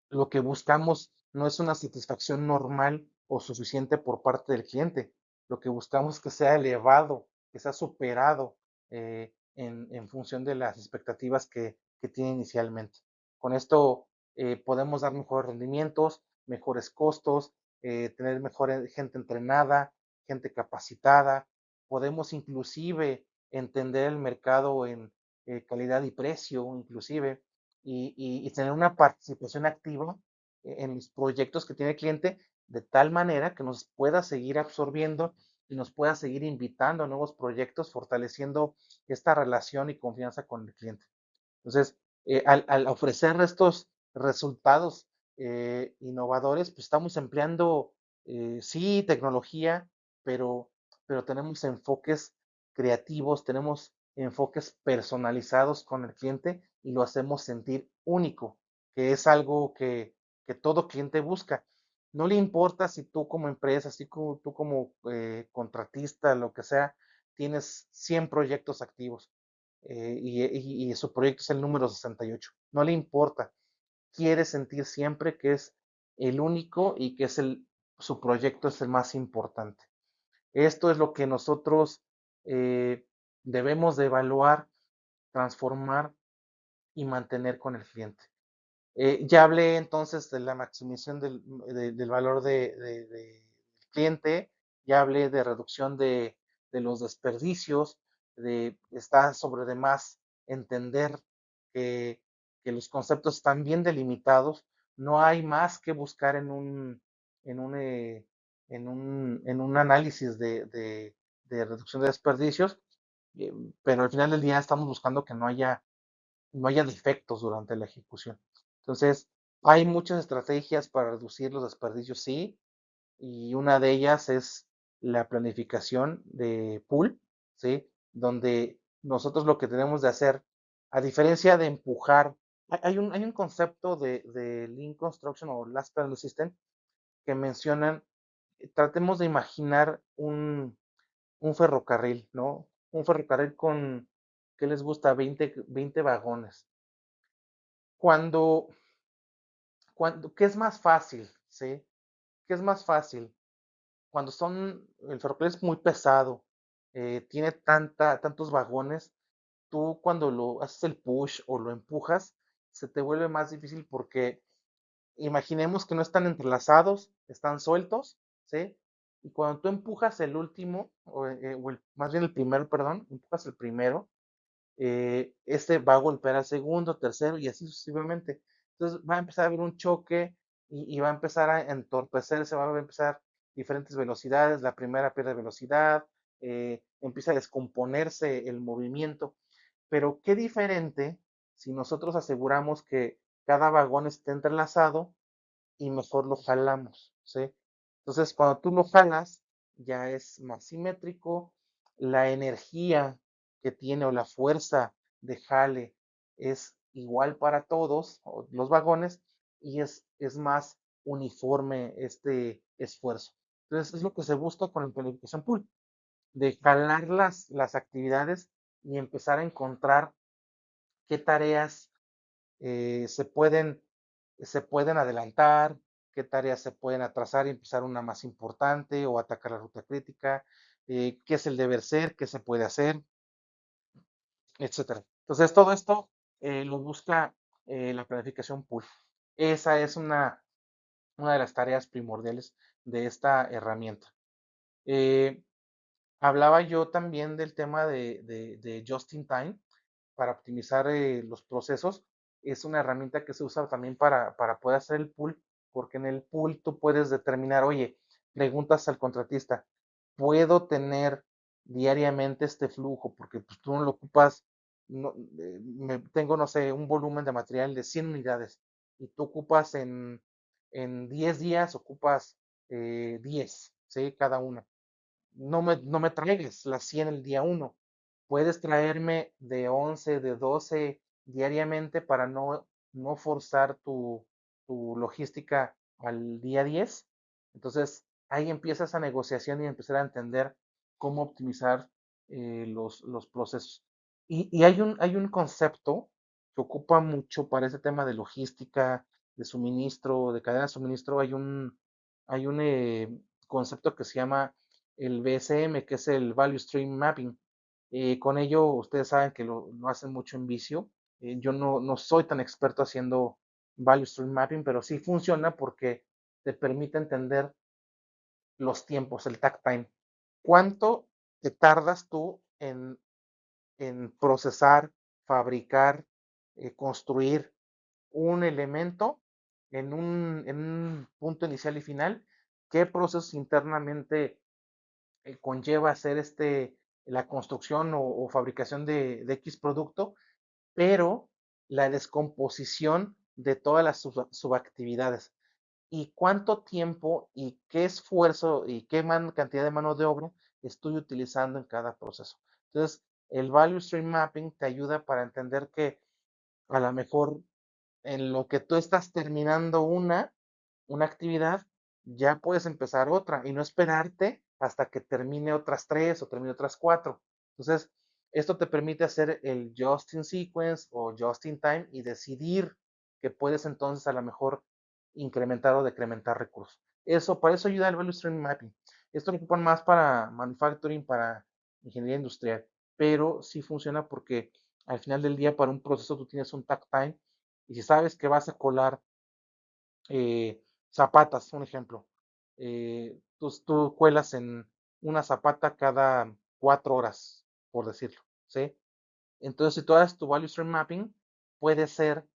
lo que buscamos no es una satisfacción normal o suficiente por parte del cliente. Lo que buscamos es que sea elevado, que sea superado en función de las expectativas que tiene inicialmente. Con esto podemos dar mejores rendimientos, mejores costos, tener mejor gente entrenada, gente capacitada. Podemos inclusive entender el mercado en calidad y precio, inclusive y tener una participación activa en los proyectos que tiene el cliente, de tal manera que nos pueda seguir absorbiendo y nos pueda seguir invitando a nuevos proyectos, fortaleciendo esta relación y confianza con el cliente. Entonces, al ofrecer estos resultados innovadores, pues estamos empleando, sí, tecnología, pero, pero tenemos enfoques creativos, tenemos enfoques personalizados con el cliente y lo hacemos sentir único, que es algo que todo cliente busca. No le importa si tú como empresa, si tú como contratista, lo que sea, tienes 100 proyectos activos y su proyecto es el número 68. No le importa, quiere sentir siempre que es el único y que su proyecto es el más importante. Esto es lo que nosotros eh, debemos de evaluar, transformar y mantener con el cliente. Ya hablé entonces de la maximización del valor del cliente, ya hablé de reducción de los desperdicios, está sobre demás entender que, que los conceptos están bien delimitados, no hay más que buscar en un, eh, en un análisis de reducción de desperdicios, pero al final del día estamos buscando que no haya no haya defectos durante la ejecución. Entonces, hay muchas estrategias para reducir los desperdicios, sí, y una de ellas es la planificación de pool, ¿sí? Donde nosotros lo que tenemos de hacer, a diferencia de empujar, hay un concepto de Lean Construction o Last Panel System que mencionan, tratemos de imaginar un ferrocarril, ¿no? Un ferrocarril con, ¿qué les gusta? 20 vagones. Cuando, ¿qué es más fácil? ¿Sí? ¿Qué es más fácil? Cuando el ferrocarril es muy pesado, tiene tantos vagones, tú cuando lo haces el push o lo empujas, se te vuelve más difícil porque imaginemos que no están entrelazados, están sueltos, ¿sí? Y cuando tú empujas el último, más bien el primero, perdón, empujas el primero, este va a golpear al segundo, tercero y así sucesivamente. Entonces va a empezar a haber un choque y va a empezar a entorpecerse, va a empezar diferentes velocidades, la primera pierde velocidad, empieza a descomponerse el movimiento, pero qué diferente si nosotros aseguramos que cada vagón esté entrelazado y mejor lo jalamos, ¿sí? Entonces, cuando tú lo jalas, ya es más simétrico, la energía que tiene o la fuerza de jale es igual para todos los vagones y es más uniforme este esfuerzo. Entonces, es lo que se busca con la planificación pool, de jalar las actividades y empezar a encontrar qué tareas se pueden adelantar, qué tareas se pueden atrasar y empezar una más importante o atacar la ruta crítica, qué es el deber ser, qué se puede hacer, etcétera. Entonces, todo esto lo busca la planificación pool. Esa es una de las tareas primordiales de esta herramienta. Eh, Hablaba yo también del tema de Just in Time para optimizar los procesos. Es una herramienta que se usa también para poder hacer el pool, porque en el pool tú puedes determinar, oye, preguntas al contratista, ¿puedo tener diariamente este flujo? Porque pues, tú no lo ocupas, no, tengo, no sé, un volumen de material de 100 unidades y tú ocupas en 10 días, ocupas 10, ¿sí? Cada una. No me traigas las 100 el día uno. Puedes traerme de 11, de 12 diariamente para no forzar tu logística al día 10. Entonces, ahí empieza esa negociación y empezar a entender cómo optimizar los procesos. Y hay un concepto que ocupa mucho para ese tema de logística, de suministro, de cadena de suministro. Hay un concepto que se llama el BSM, que es el Value Stream Mapping. Con ello, ustedes saben que lo hacen mucho en Visio. Yo no soy tan experto haciendo Value Stream Mapping, pero sí funciona porque te permite entender los tiempos, el takt time. ¿Cuánto te tardas tú en procesar, fabricar, construir un elemento en un punto inicial y final? ¿Qué procesos internamente conlleva hacer la construcción o fabricación de X producto, pero la descomposición de todas las subactividades? ¿Y cuánto tiempo y qué esfuerzo y qué cantidad de mano de obra estoy utilizando en cada proceso? Entonces, el Value Stream Mapping te ayuda para entender que a lo mejor en lo que tú estás terminando una actividad, ya puedes empezar otra y no esperarte hasta que termine otras tres o termine otras cuatro. Entonces, esto te permite hacer el just in sequence o just in time y decidir que puedes entonces a lo mejor incrementar o decrementar recursos. Para eso ayuda el Value Stream Mapping. Esto lo ocupan más para manufacturing, para ingeniería industrial, pero sí funciona porque al final del día para un proceso tú tienes un takt time y si sabes que vas a colar zapatas, un ejemplo. Tú cuelas en una zapata cada 4 horas, por decirlo, ¿sí? Entonces, si tú haces tu value stream mapping, puede ser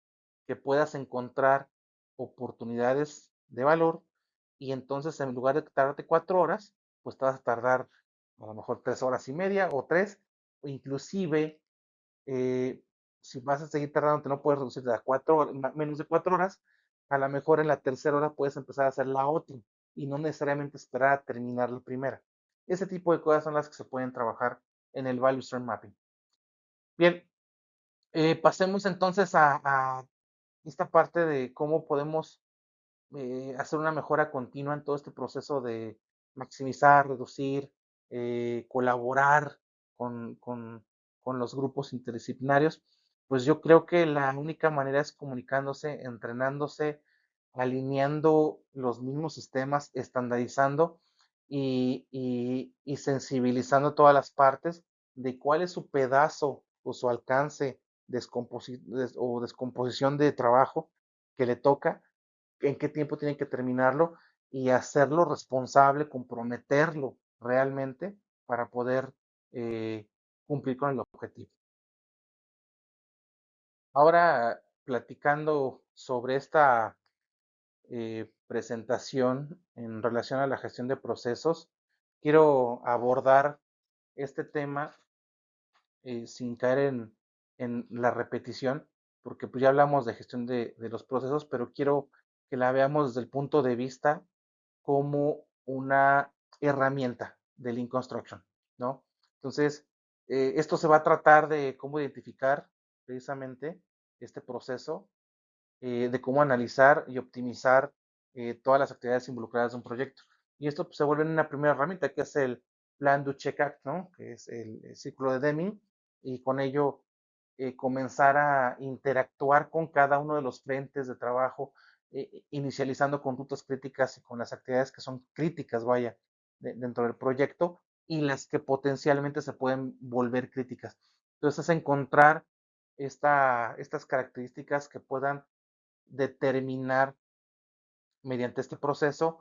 que puedas encontrar oportunidades de valor y entonces en lugar de tardarte 4 horas, pues te vas a tardar a lo mejor 3 horas y media o tres, o inclusive eh, si vas a seguir tardando, no puedes reducir a 4 menos de 4 horas, a lo mejor en la tercera hora puedes empezar a hacer la otra y no necesariamente esperar a terminar la primera. Ese tipo de cosas son las que se pueden trabajar en el Value Stream Mapping. Bien, pasemos entonces a esta parte de cómo podemos hacer una mejora continua en todo este proceso de maximizar, reducir, colaborar con, con, con los grupos interdisciplinarios, pues yo creo que la única manera es comunicándose, entrenándose, alineando los mismos sistemas, estandarizando y sensibilizando a todas las partes de cuál es su pedazo o su alcance o descomposición de trabajo que le toca, en qué tiempo tienen que terminarlo y hacerlo responsable, comprometerlo realmente para poder cumplir con el objetivo. Ahora, platicando sobre esta presentación en relación a la gestión de procesos, quiero abordar este tema sin caer en la repetición, porque pues ya hablamos de gestión de los procesos, pero quiero que la veamos desde el punto de vista como una herramienta de Lean Construction, ¿no? Entonces, esto se va a tratar de cómo identificar precisamente este proceso, de cómo analizar y optimizar todas las actividades involucradas en un proyecto. Y esto pues, se vuelve en una primera herramienta que es el Plan, Do, Check, Act, ¿no? Que es el círculo de Deming, y con ello comenzar a interactuar con cada uno de los frentes de trabajo, inicializando con rutas críticas y con las actividades que son críticas, vaya, dentro del proyecto y las que potencialmente se pueden volver críticas. Entonces, es encontrar estas características que puedan determinar mediante este proceso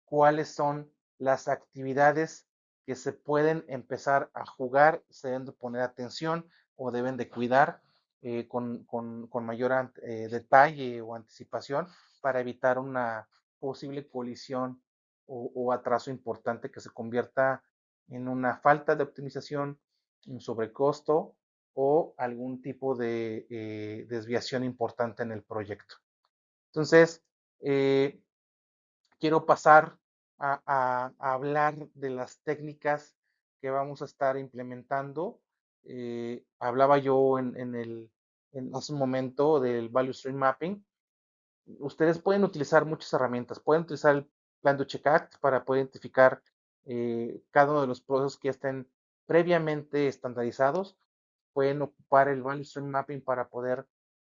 cuáles son las actividades que se pueden empezar a jugar, se deben de poner atención o deben de cuidar con mayor detalle o anticipación para evitar una posible colisión o atraso importante que se convierta en una falta de optimización, un sobrecosto o algún tipo de desviación importante en el proyecto. Entonces, quiero pasar a hablar de las técnicas que vamos a estar implementando. Hablaba yo hace un momento del Value Stream Mapping. Ustedes pueden utilizar muchas herramientas. Pueden utilizar el Plan to Check Act para poder identificar cada uno de los procesos que estén previamente estandarizados. Pueden ocupar el Value Stream Mapping para poder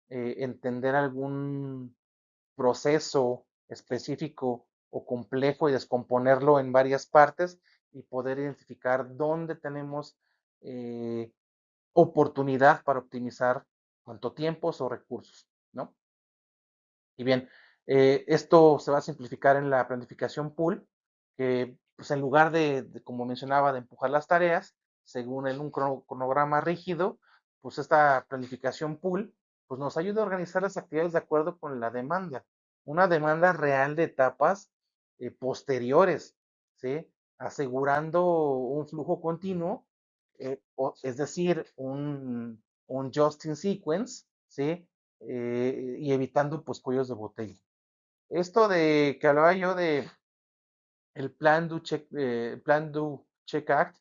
entender algún proceso específico o complejo y descomponerlo en varias partes y poder identificar dónde tenemos eh, oportunidad para optimizar tanto tiempos o recursos, ¿no? Y bien, esto se va a simplificar en la planificación pool, que pues en lugar como mencionaba, de empujar las tareas según un cronograma rígido, pues esta planificación pool pues nos ayuda a organizar las actividades de acuerdo con la demanda, una demanda real de etapas posteriores, ¿sí? Asegurando un flujo continuo, es decir, un just in sequence, ¿sí? Y evitando pues cuellos de botella. Esto de que hablaba yo de el Plan Do Check Act,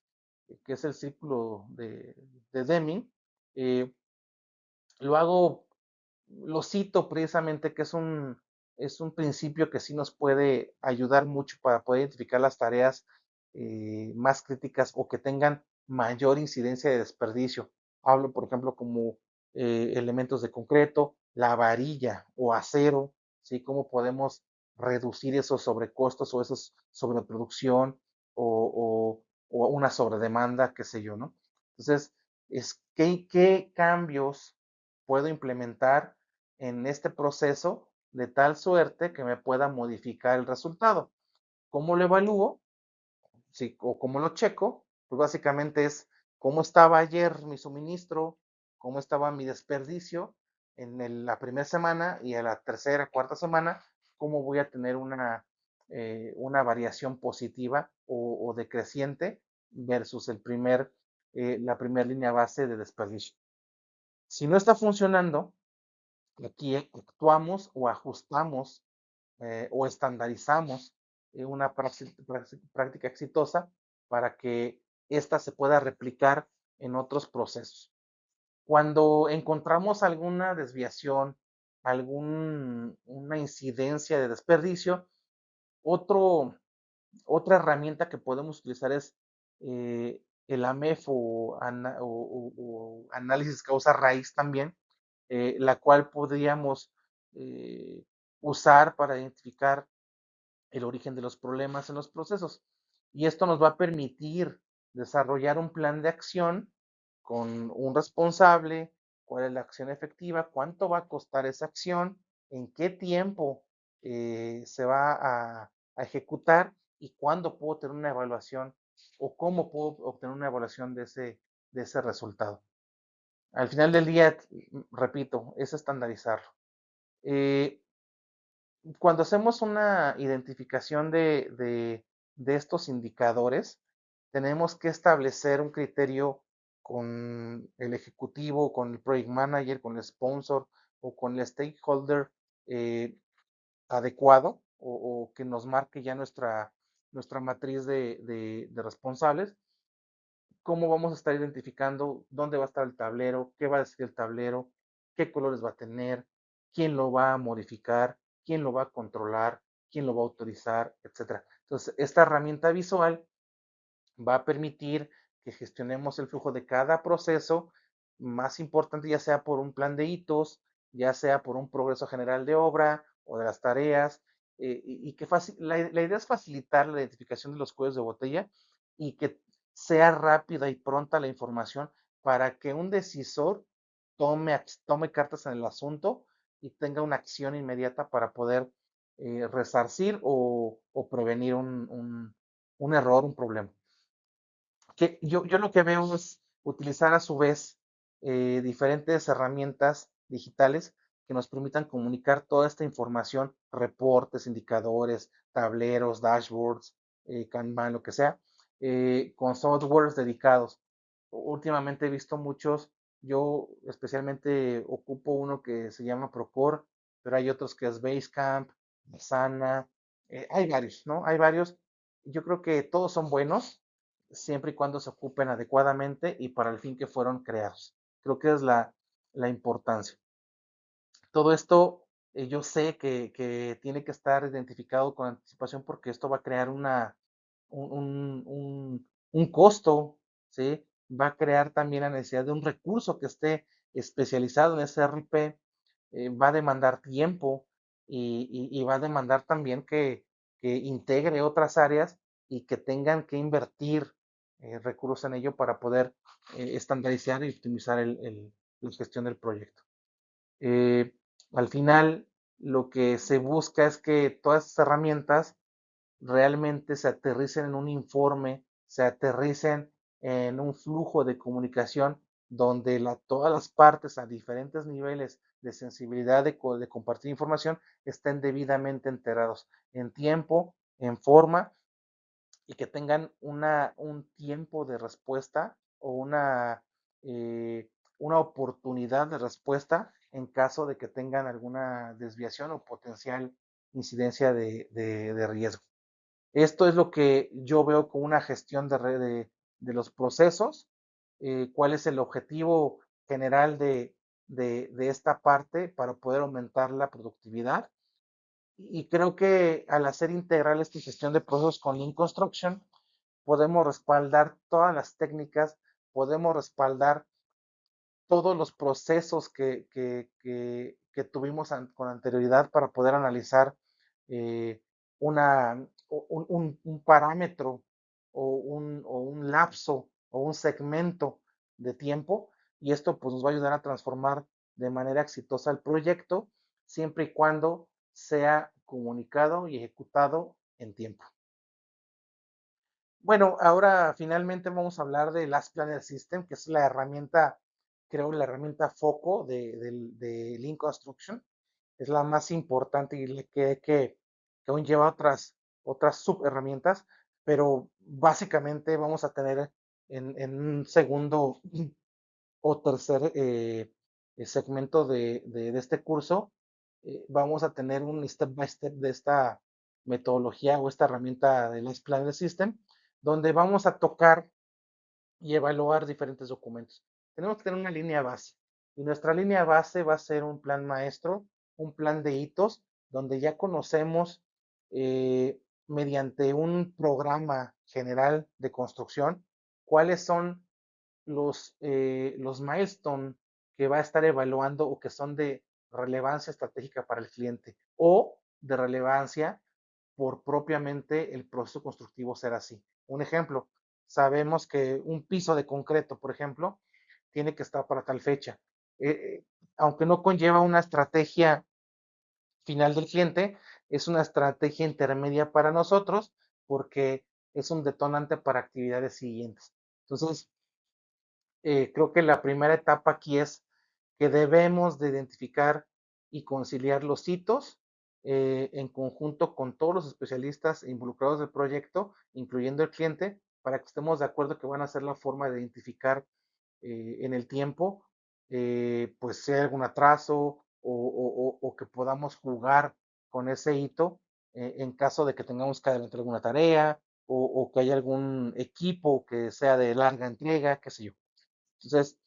que es el círculo de Deming, eh, lo hago, lo cito precisamente que es un principio que sí nos puede ayudar mucho para poder identificar las tareas más críticas o que tengan mayor incidencia de desperdicio. Hablo, por ejemplo, como elementos de concreto, la varilla o acero, ¿sí? Cómo podemos reducir esos sobrecostos o esos sobreproducción o una sobredemanda, qué sé yo, ¿no? Entonces, ¿qué cambios puedo implementar en este proceso de tal suerte que me pueda modificar el resultado? ¿Cómo lo evalúo? Sí, o cómo lo checo, pues básicamente es cómo estaba ayer mi suministro, cómo estaba mi desperdicio en la primera semana y a la tercera, cuarta semana, cómo voy a tener una variación positiva o decreciente versus la primera línea base de desperdicio. Si no está funcionando, aquí actuamos o ajustamos o estandarizamos una práctica exitosa para que ésta se pueda replicar en otros procesos. Cuando encontramos alguna desviación, alguna incidencia de desperdicio, otro, otra herramienta que podemos utilizar es el AMEF o análisis causa raíz también, la cual podríamos eh, usar para identificar el origen de los problemas en los procesos. Y esto nos va a permitir desarrollar un plan de acción con un responsable, cuál es la acción efectiva, cuánto va a costar esa acción, en qué tiempo se va a ejecutar y cuándo puedo tener una evaluación o cómo puedo obtener una evaluación de ese resultado. Al final del día, repito, es estandarizarlo. Eh, Cuando hacemos una identificación de estos indicadores, tenemos que establecer un criterio con el ejecutivo, con el project manager, con el sponsor o con el stakeholder eh, adecuado o que nos marque ya nuestra matriz de responsables, cómo vamos a estar identificando dónde va a estar el tablero, qué va a decir el tablero, qué colores va a tener, quién lo va a modificar, quién lo va a controlar, quién lo va a autorizar, etcétera. Entonces, esta herramienta visual va a permitir que gestionemos el flujo de cada proceso, más importante, ya sea por un plan de hitos, ya sea por un progreso general de obra o de las tareas, y que la idea es facilitar la identificación de los cuellos de botella y que sea rápida y pronta la información para que un decisor tome cartas en el asunto y tenga una acción inmediata para poder resarcir o prevenir un error, un problema. Que yo lo que veo es utilizar a su vez diferentes herramientas digitales que nos permitan comunicar toda esta información, reportes, indicadores, tableros, dashboards, Kanban, lo que sea, con softwares dedicados. Últimamente he visto muchos, yo especialmente ocupo uno que se llama Procore, pero hay otros que es Basecamp, Asana, hay varios, ¿no? Hay varios. Yo creo que todos son buenos siempre y cuando se ocupen adecuadamente y para el fin que fueron creados. Creo que es la importancia. Todo esto yo sé que tiene que estar identificado con anticipación porque esto va a crear un costo, ¿sí? Va a crear también la necesidad de un recurso que esté especializado en ese RP, va a demandar tiempo y va a demandar también que integre otras áreas y que tengan que invertir recursos en ello para poder estandarizar y optimizar la gestión del proyecto. Eh, Al final, lo que se busca es que todas estas herramientas realmente se aterricen en un informe, se aterricen en un flujo de comunicación donde todas las partes a diferentes niveles de sensibilidad de compartir información estén debidamente enterados en tiempo, en forma y que tengan un tiempo de respuesta o una oportunidad de respuesta en caso de que tengan alguna desviación o potencial incidencia de riesgo. Esto es lo que yo veo como una gestión de los procesos, cuál es el objetivo general de esta parte para poder aumentar la productividad. Y creo que al hacer integral esta gestión de procesos con Lean Construction, podemos respaldar todas las técnicas, podemos respaldar todos los procesos que tuvimos con anterioridad para poder analizar eh, un parámetro o un lapso o un segmento de tiempo y esto pues nos va a ayudar a transformar de manera exitosa el proyecto siempre y cuando sea comunicado y ejecutado en tiempo. Bueno, ahora finalmente vamos a hablar de Last Planner System, que es la herramienta, creo, la herramienta foco de Lean Construction. Es la más importante y que aún lleva otras subherramientas, pero básicamente vamos a tener en un segundo o tercer segmento de este curso, vamos a tener un step by step de esta metodología o esta herramienta del Life Planner System, donde vamos a tocar y evaluar diferentes documentos. Tenemos que tener una línea base y nuestra línea base va a ser un plan maestro, un plan de hitos, donde ya conocemos mediante un programa general de construcción cuáles son los milestones que va a estar evaluando o que son de relevancia estratégica para el cliente o de relevancia por propiamente el proceso constructivo ser así. Un ejemplo, sabemos que un piso de concreto, por ejemplo, tiene que estar para tal fecha. Aunque no conlleva una estrategia final del cliente, es una estrategia intermedia para nosotros porque es un detonante para actividades siguientes. Entonces, creo que la primera etapa aquí es que debemos de identificar y conciliar los hitos en conjunto con todos los especialistas involucrados del proyecto, incluyendo el cliente, para que estemos de acuerdo que van a ser la forma de identificar en el tiempo, pues si hay algún atraso o que podamos jugar con ese hito en caso de que tengamos que adelantar alguna tarea o que haya algún equipo que sea de larga entrega, qué sé yo. Entonces,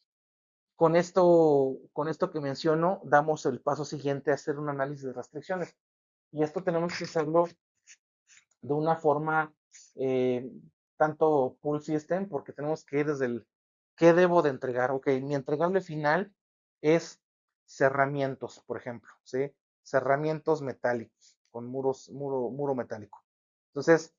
con esto que menciono, damos el paso siguiente a hacer un análisis de restricciones. Y esto tenemos que hacerlo de una forma eh, tanto pull system, porque tenemos que ir desde el qué debo de entregar. Ok, mi entregable final es cerramientos, por ejemplo, ¿sí? Cerramientos metálicos, con muro metálico. Entonces,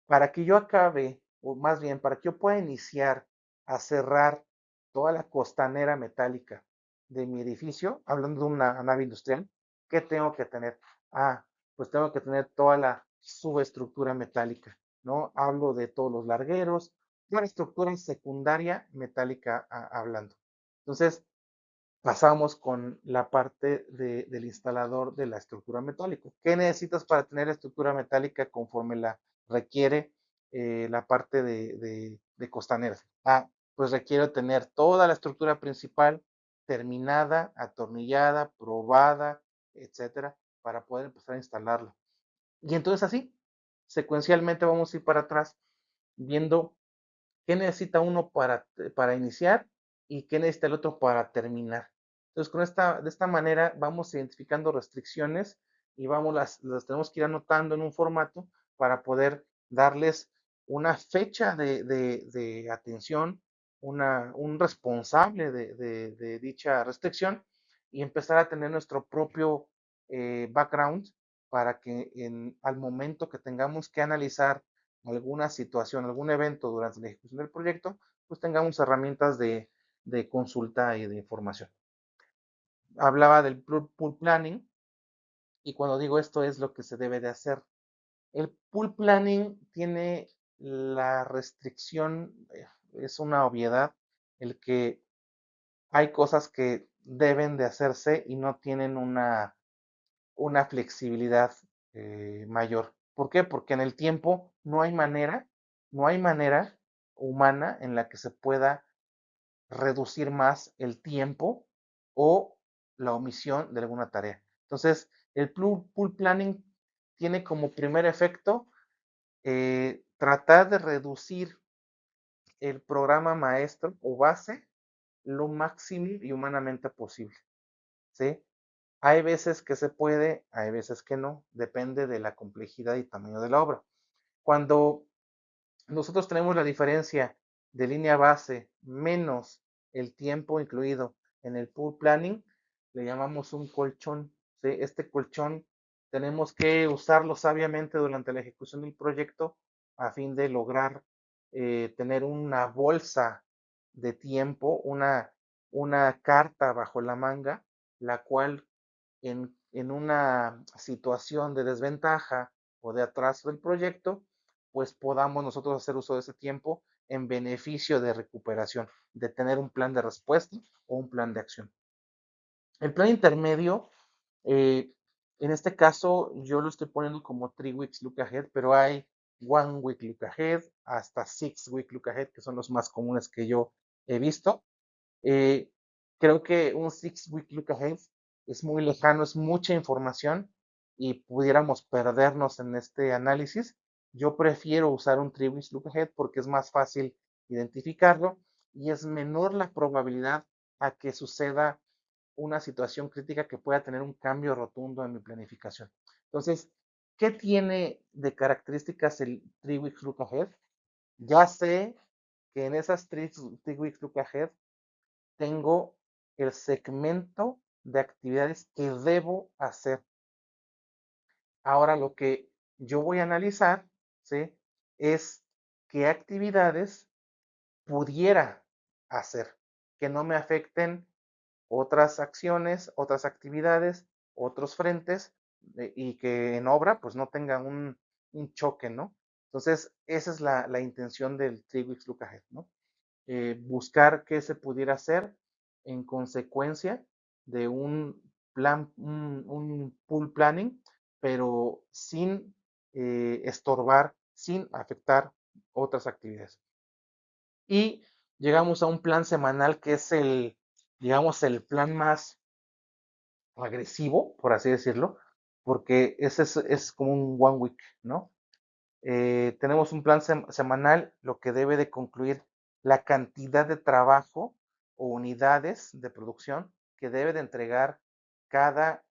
para que yo acabe, o más bien, para que yo pueda iniciar a cerrar toda la costanera metálica de mi edificio, hablando de una nave industrial, ¿qué tengo que tener? Ah, pues tengo que tener toda la subestructura metálica, ¿no? Hablo de todos los largueros, toda la estructura secundaria metálica hablando. Entonces, pasamos con la parte del instalador de la estructura metálica. ¿Qué necesitas para tener estructura metálica conforme la requiere la parte de costaneras? Ah, pues requiero tener toda la estructura principal terminada, atornillada, probada, etcétera, para poder empezar a instalarla. Y entonces así, secuencialmente vamos a ir para atrás viendo qué necesita uno para iniciar y qué necesita el otro para terminar. Entonces, de esta manera vamos identificando restricciones y las tenemos que ir anotando en un formato para poder darles una fecha de atención, un responsable de dicha restricción y empezar a tener nuestro propio background para que al momento que tengamos que analizar alguna situación, algún evento durante la ejecución del proyecto, pues tengamos herramientas de consulta y de información. Hablaba del pool planning y cuando digo esto es lo que se debe de hacer. El pool planning tiene la restricción, es una obviedad, el que hay cosas que deben de hacerse y no tienen una flexibilidad mayor. ¿Por qué? Porque en el tiempo no hay manera humana en la que se pueda reducir más el tiempo o la omisión de alguna tarea. Entonces, el pool planning tiene como primer efecto tratar de reducir el programa maestro o base lo máximo y humanamente posible, ¿sí? Hay veces que se puede, hay veces que no, depende de la complejidad y tamaño de la obra. Cuando nosotros tenemos la diferencia de línea base menos el tiempo incluido en el pool planning, le llamamos un colchón, ¿sí? Este colchón tenemos que usarlo sabiamente durante la ejecución del proyecto a fin de lograr tener una bolsa de tiempo, una carta bajo la manga, la cual en una situación de desventaja o de atraso del proyecto, pues podamos nosotros hacer uso de ese tiempo en beneficio de recuperación, de tener un plan de respuesta o un plan de acción. El plan intermedio, eh, en este caso yo lo estoy poniendo como 3 weeks look ahead, pero hay 1 week look ahead hasta 6 week look ahead, que son los más comunes que yo he visto. Eh, Creo que un six-week look ahead es muy lejano, es mucha información y pudiéramos perdernos en este análisis. Yo prefiero usar un three-week look ahead porque es más fácil identificarlo y es menor la probabilidad a que suceda una situación crítica que pueda tener un cambio rotundo en mi planificación. Entonces, ¿qué tiene de características el three weeks look ahead? Ya sé que en esas three weeks look ahead tengo el segmento de actividades que debo hacer. Ahora lo que yo voy a analizar, ¿sí? Es qué actividades pudiera hacer que no me afecten otras acciones, otras actividades, otros frentes y que en obra pues no tenga un choque, ¿no? Entonces, esa es la intención del Three Weeks Look Ahead, ¿no? Buscar qué se pudiera hacer en consecuencia de un plan, un pool planning, pero sin estorbar, sin afectar otras actividades. Y llegamos a un plan semanal que es el, digamos, el plan más agresivo, por así decirlo, porque ese es como un one week, ¿no? Tenemos un plan semanal, lo que debe de concluir la cantidad de trabajo o unidades de producción que debe de entregar cada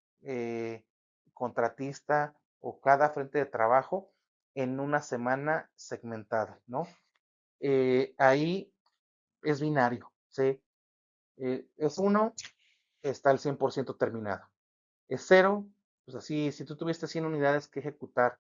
contratista o cada frente de trabajo en una semana segmentada, ¿no? Ahí es binario, ¿sí? Es uno, está al 100% terminado. Es cero, pues así, si tú tuviste 100 unidades que ejecutar